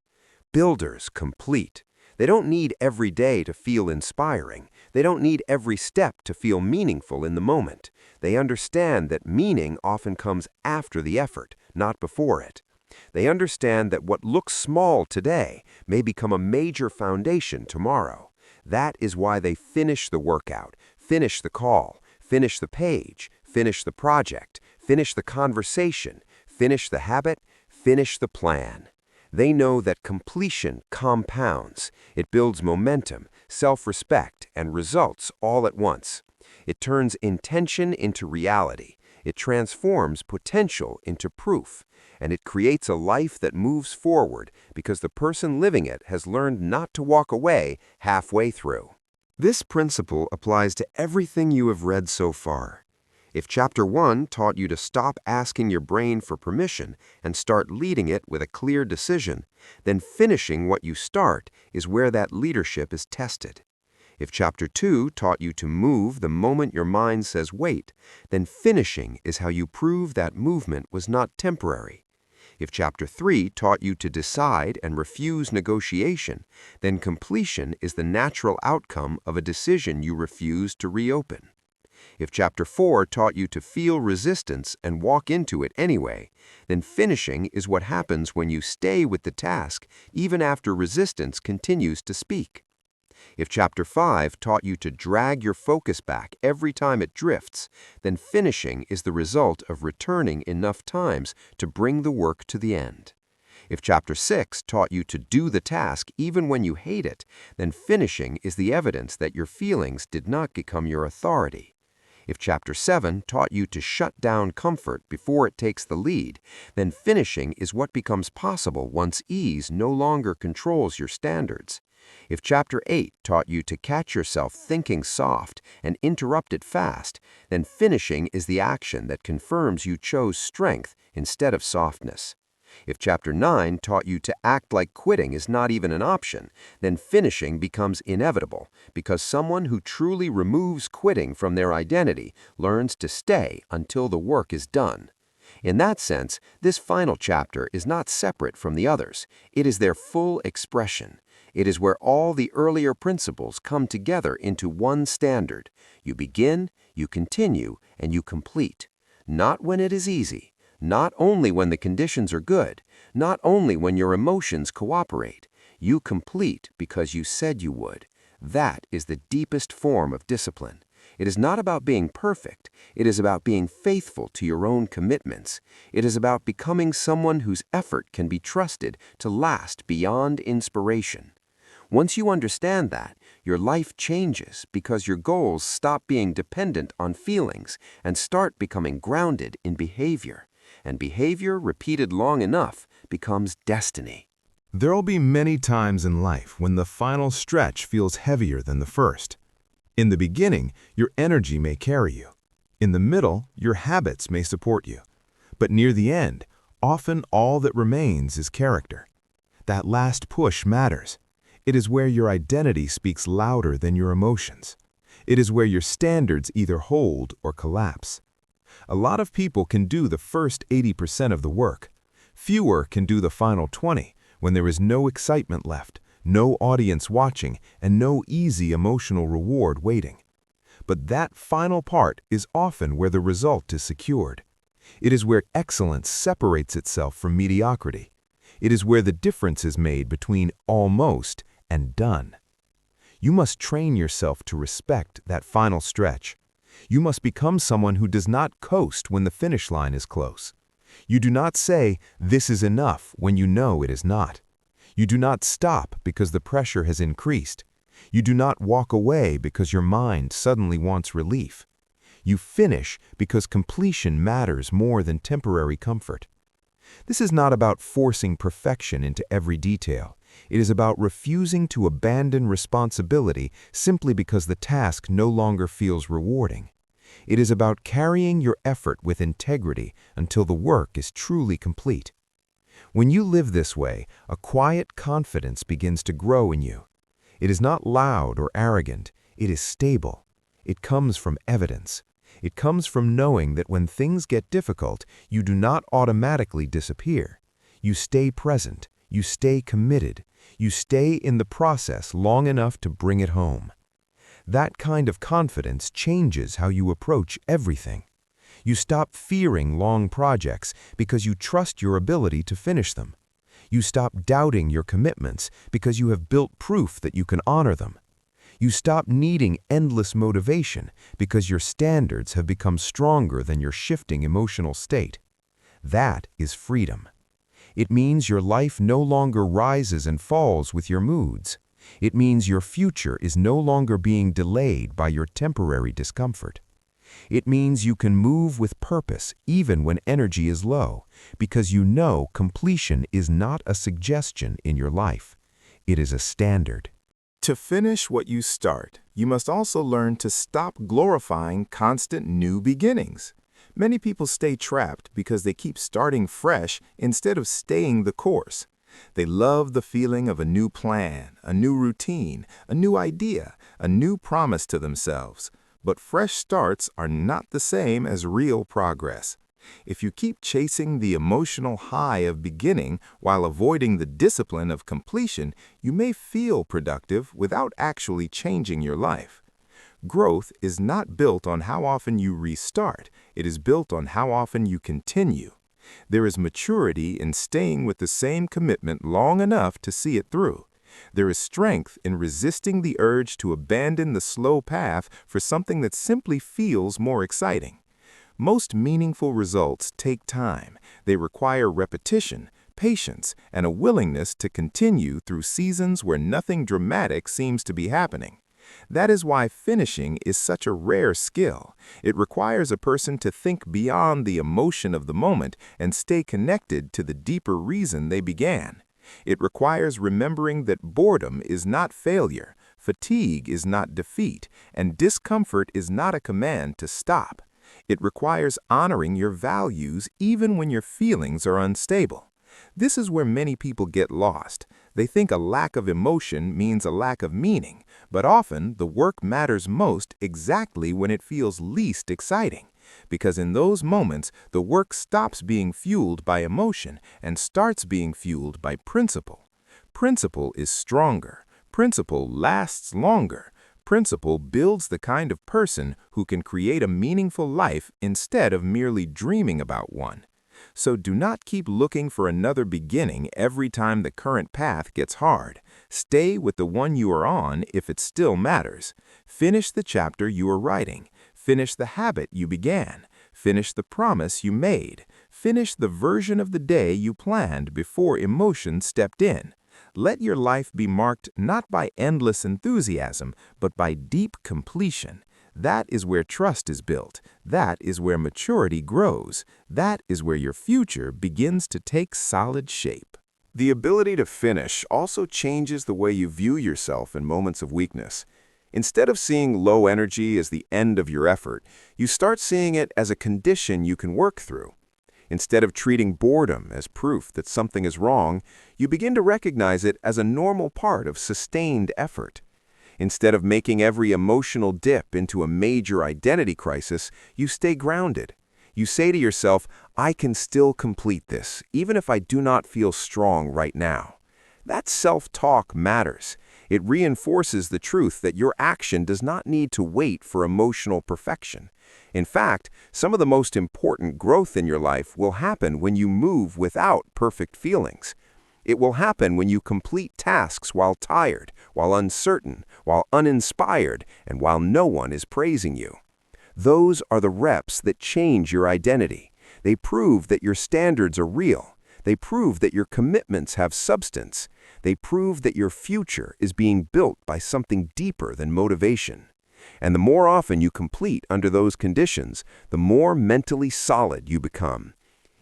Builders complete. They don't need every day to feel inspiring. They don't need every step to feel meaningful in the moment. They understand that meaning often comes after the effort, not before it. They understand that what looks small today may become a major foundation tomorrow. That is why they finish the workout, finish the call, finish the page, finish the project, finish the conversation, finish the habit, finish the plan. They know that completion compounds. It builds momentum, self-respect, and results all at once. It turns intention into reality. It transforms potential into proof. And it creates a life that moves forward because the person living it has learned not to walk away halfway through. This principle applies to everything you have read so far. If Chapter 1 taught you to stop asking your brain for permission and start leading it with a clear decision, then finishing what you start is where that leadership is tested. If Chapter 2 taught you to move the moment your mind says wait, then finishing is how you prove that movement was not temporary. If Chapter 3 taught you to decide and refuse negotiation, then completion is the natural outcome of a decision you refuse to reopen. If Chapter 4 taught you to feel resistance and walk into it anyway, then finishing is what happens when you stay with the task even after resistance continues to speak. If Chapter 5 taught you to drag your focus back every time it drifts, then finishing is the result of returning enough times to bring the work to the end. If Chapter 6 taught you to do the task even when you hate it, then finishing is the evidence that your feelings did not become your authority. If Chapter 7 taught you to shut down comfort before it takes the lead, then finishing is what becomes possible once ease no longer controls your standards. If Chapter 8 taught you to catch yourself thinking soft and interrupt it fast, then finishing is the action that confirms you chose strength instead of softness. If Chapter 9 taught you to act like quitting is not even an option, then finishing becomes inevitable because someone who truly removes quitting from their identity learns to stay until the work is done. In that sense, this final chapter is not separate from the others. It is their full expression. It is where all the earlier principles come together into one standard. You begin, you continue, and you complete. Not when it is easy. Not only when the conditions are good, not only when your emotions cooperate. You complete because you said you would. That is the deepest form of discipline. It is not about being perfect. It is about being faithful to your own commitments. It is about becoming someone whose effort can be trusted to last beyond inspiration. Once you understand that, your life changes because your goals stop being dependent on feelings and start becoming grounded in behavior. And behavior repeated long enough becomes destiny. There'll be many times in life when the final stretch feels heavier than the first. In the beginning, your energy may carry you. In the middle, your habits may support you. But near the end, often all that remains is character. That last push matters. It is where your identity speaks louder than your emotions. It is where your standards either hold or collapse. A lot of people can do the first 80% of the work. Fewer can do the final 20 when there is no excitement left, no audience watching, and no easy emotional reward waiting. But that final part is often where the result is secured. It is where excellence separates itself from mediocrity. It is where the difference is made between almost and done. You must train yourself to respect that final stretch. You must become someone who does not coast when the finish line is close. You do not say, "This is enough," when you know it is not. You do not stop because the pressure has increased. You do not walk away because your mind suddenly wants relief. You finish because completion matters more than temporary comfort. This is not about forcing perfection into every detail. It is about refusing to abandon responsibility simply because the task no longer feels rewarding. It is about carrying your effort with integrity until the work is truly complete. When you live this way, a quiet confidence begins to grow in you. It is not loud or arrogant. It is stable. It comes from evidence. It comes from knowing that when things get difficult, you do not automatically disappear. You stay present. You stay committed. You stay in the process long enough to bring it home. That kind of confidence changes how you approach everything. You stop fearing long projects because you trust your ability to finish them. You stop doubting your commitments because you have built proof that you can honor them. You stop needing endless motivation because your standards have become stronger than your shifting emotional state. That is freedom. It means your life no longer rises and falls with your moods. It means your future is no longer being delayed by your temporary discomfort. It means you can move with purpose even when energy is low, because you know completion is not a suggestion in your life. It is a standard. To finish what you start, you must also learn to stop glorifying constant new beginnings. Many people stay trapped because they keep starting fresh instead of staying the course. They love the feeling of a new plan, a new routine, a new idea, a new promise to themselves. But fresh starts are not the same as real progress. If you keep chasing the emotional high of beginning while avoiding the discipline of completion, you may feel productive without actually changing your life. Growth is not built on how often you restart. It is built on how often you continue. There is maturity in staying with the same commitment long enough to see it through. There is strength in resisting the urge to abandon the slow path for something that simply feels more exciting. Most meaningful results take time. They require repetition, patience, and a willingness to continue through seasons where nothing dramatic seems to be happening. That is why finishing is such a rare skill. It requires a person to think beyond the emotion of the moment and stay connected to the deeper reason they began. It requires remembering that boredom is not failure, fatigue is not defeat, and discomfort is not a command to stop. It requires honoring your values even when your feelings are unstable. This is where many people get lost. They think a lack of emotion means a lack of meaning, but often the work matters most exactly when it feels least exciting. Because in those moments, the work stops being fueled by emotion and starts being fueled by principle. Principle is stronger. Principle lasts longer. Principle builds the kind of person who can create a meaningful life instead of merely dreaming about one. So do not keep looking for another beginning every time the current path gets hard. Stay with the one you are on if it still matters. Finish the chapter you are writing. Finish the habit you began. Finish the promise you made. Finish the version of the day you planned before emotion stepped in. Let your life be marked not by endless enthusiasm, but by deep completion. That is where trust is built. That is where maturity grows. That is where your future begins to take solid shape. The ability to finish also changes the way you view yourself in moments of weakness. Instead of seeing low energy as the end of your effort, you start seeing it as a condition you can work through. Instead of treating boredom as proof that something is wrong, you begin to recognize it as a normal part of sustained effort. Instead of making every emotional dip into a major identity crisis, you stay grounded. You say to yourself, I can still complete this, even if I do not feel strong right now. That self-talk matters. It reinforces the truth that your action does not need to wait for emotional perfection. In fact, some of the most important growth in your life will happen when you move without perfect feelings. It will happen when you complete tasks while tired, while uncertain, while uninspired, and while no one is praising you. Those are the reps that change your identity. They prove that your standards are real. They prove that your commitments have substance. They prove that your future is being built by something deeper than motivation. And the more often you complete under those conditions, the more mentally solid you become.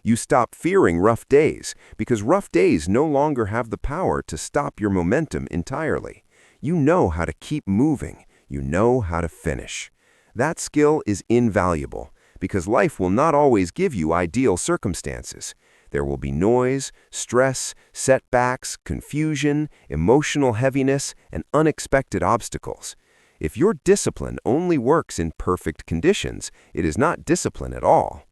You stop fearing rough days because rough days no longer have the power to stop your momentum entirely. You know how to keep moving. You know how to finish. That skill is invaluable because life will not always give you ideal circumstances. There will be noise, stress, setbacks, confusion, emotional heaviness, and unexpected obstacles. If your discipline only works in perfect conditions, it is not discipline at all.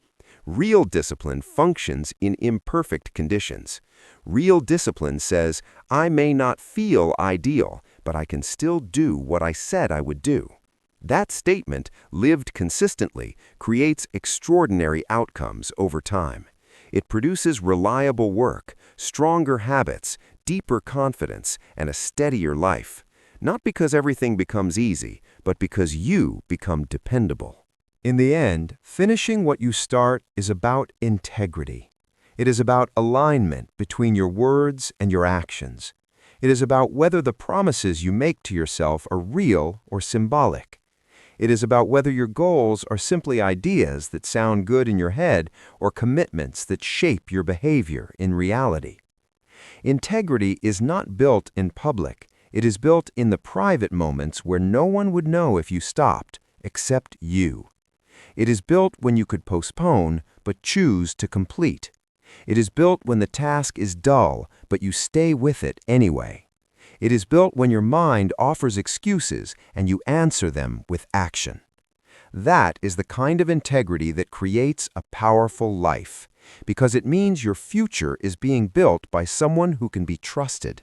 Real discipline functions in imperfect conditions. Real discipline says, I may not feel ideal, but I can still do what I said I would do. That statement, lived consistently, creates extraordinary outcomes over time. It produces reliable work, stronger habits, deeper confidence, and a steadier life. Not because everything becomes easy, but because you become dependable. In the end, finishing what you start is about integrity. It is about alignment between your words and your actions. It is about whether the promises you make to yourself are real or symbolic. It is about whether your goals are simply ideas that sound good in your head or commitments that shape your behavior in reality. Integrity is not built in public. It is built in the private moments where no one would know if you stopped, except you. It is built when you could postpone, but choose to complete. It is built when the task is dull, but you stay with it anyway. It is built when your mind offers excuses and you answer them with action. That is the kind of integrity that creates a powerful life, because it means your future is being built by someone who can be trusted.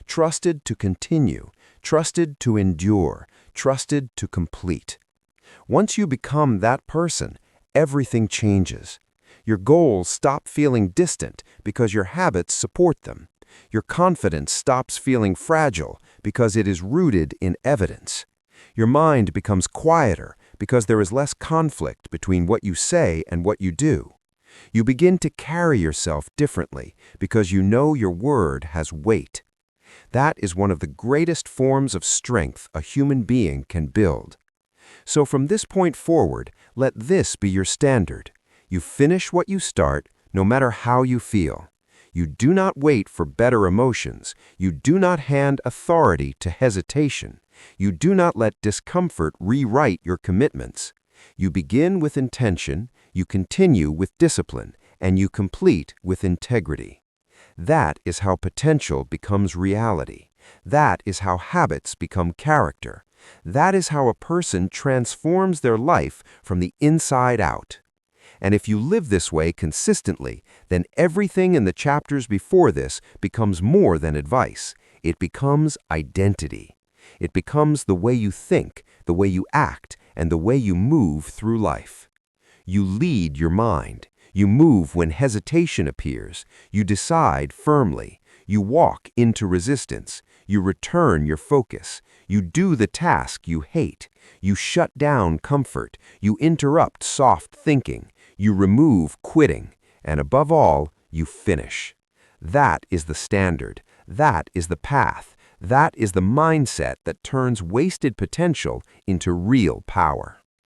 Trusted to continue, trusted to endure, trusted to complete. Once you become that person, everything changes. Your goals stop feeling distant because your habits support them. Your confidence stops feeling fragile because it is rooted in evidence. Your mind becomes quieter because there is less conflict between what you say and what you do. You begin to carry yourself differently because you know your word has weight. That is one of the greatest forms of strength a human being can build. So from this point forward, let this be your standard. You finish what you start, no matter how you feel. You do not wait for better emotions. You do not hand authority to hesitation. You do not let discomfort rewrite your commitments. You begin with intention, you continue with discipline, and you complete with integrity. That is how potential becomes reality. That is how habits become character. That is how a person transforms their life from the inside out. And if you live this way consistently, then everything in the chapters before this becomes more than advice. It becomes identity. It becomes the way you think, the way you act, and the way you move through life. You lead your mind. You move when hesitation appears. You decide firmly. You walk into resistance. You return your focus. You do the task you hate. You shut down comfort. You interrupt soft thinking. You remove quitting. And above all, you finish. That is the standard. That is the path. That is the mindset that turns wasted potential into real power.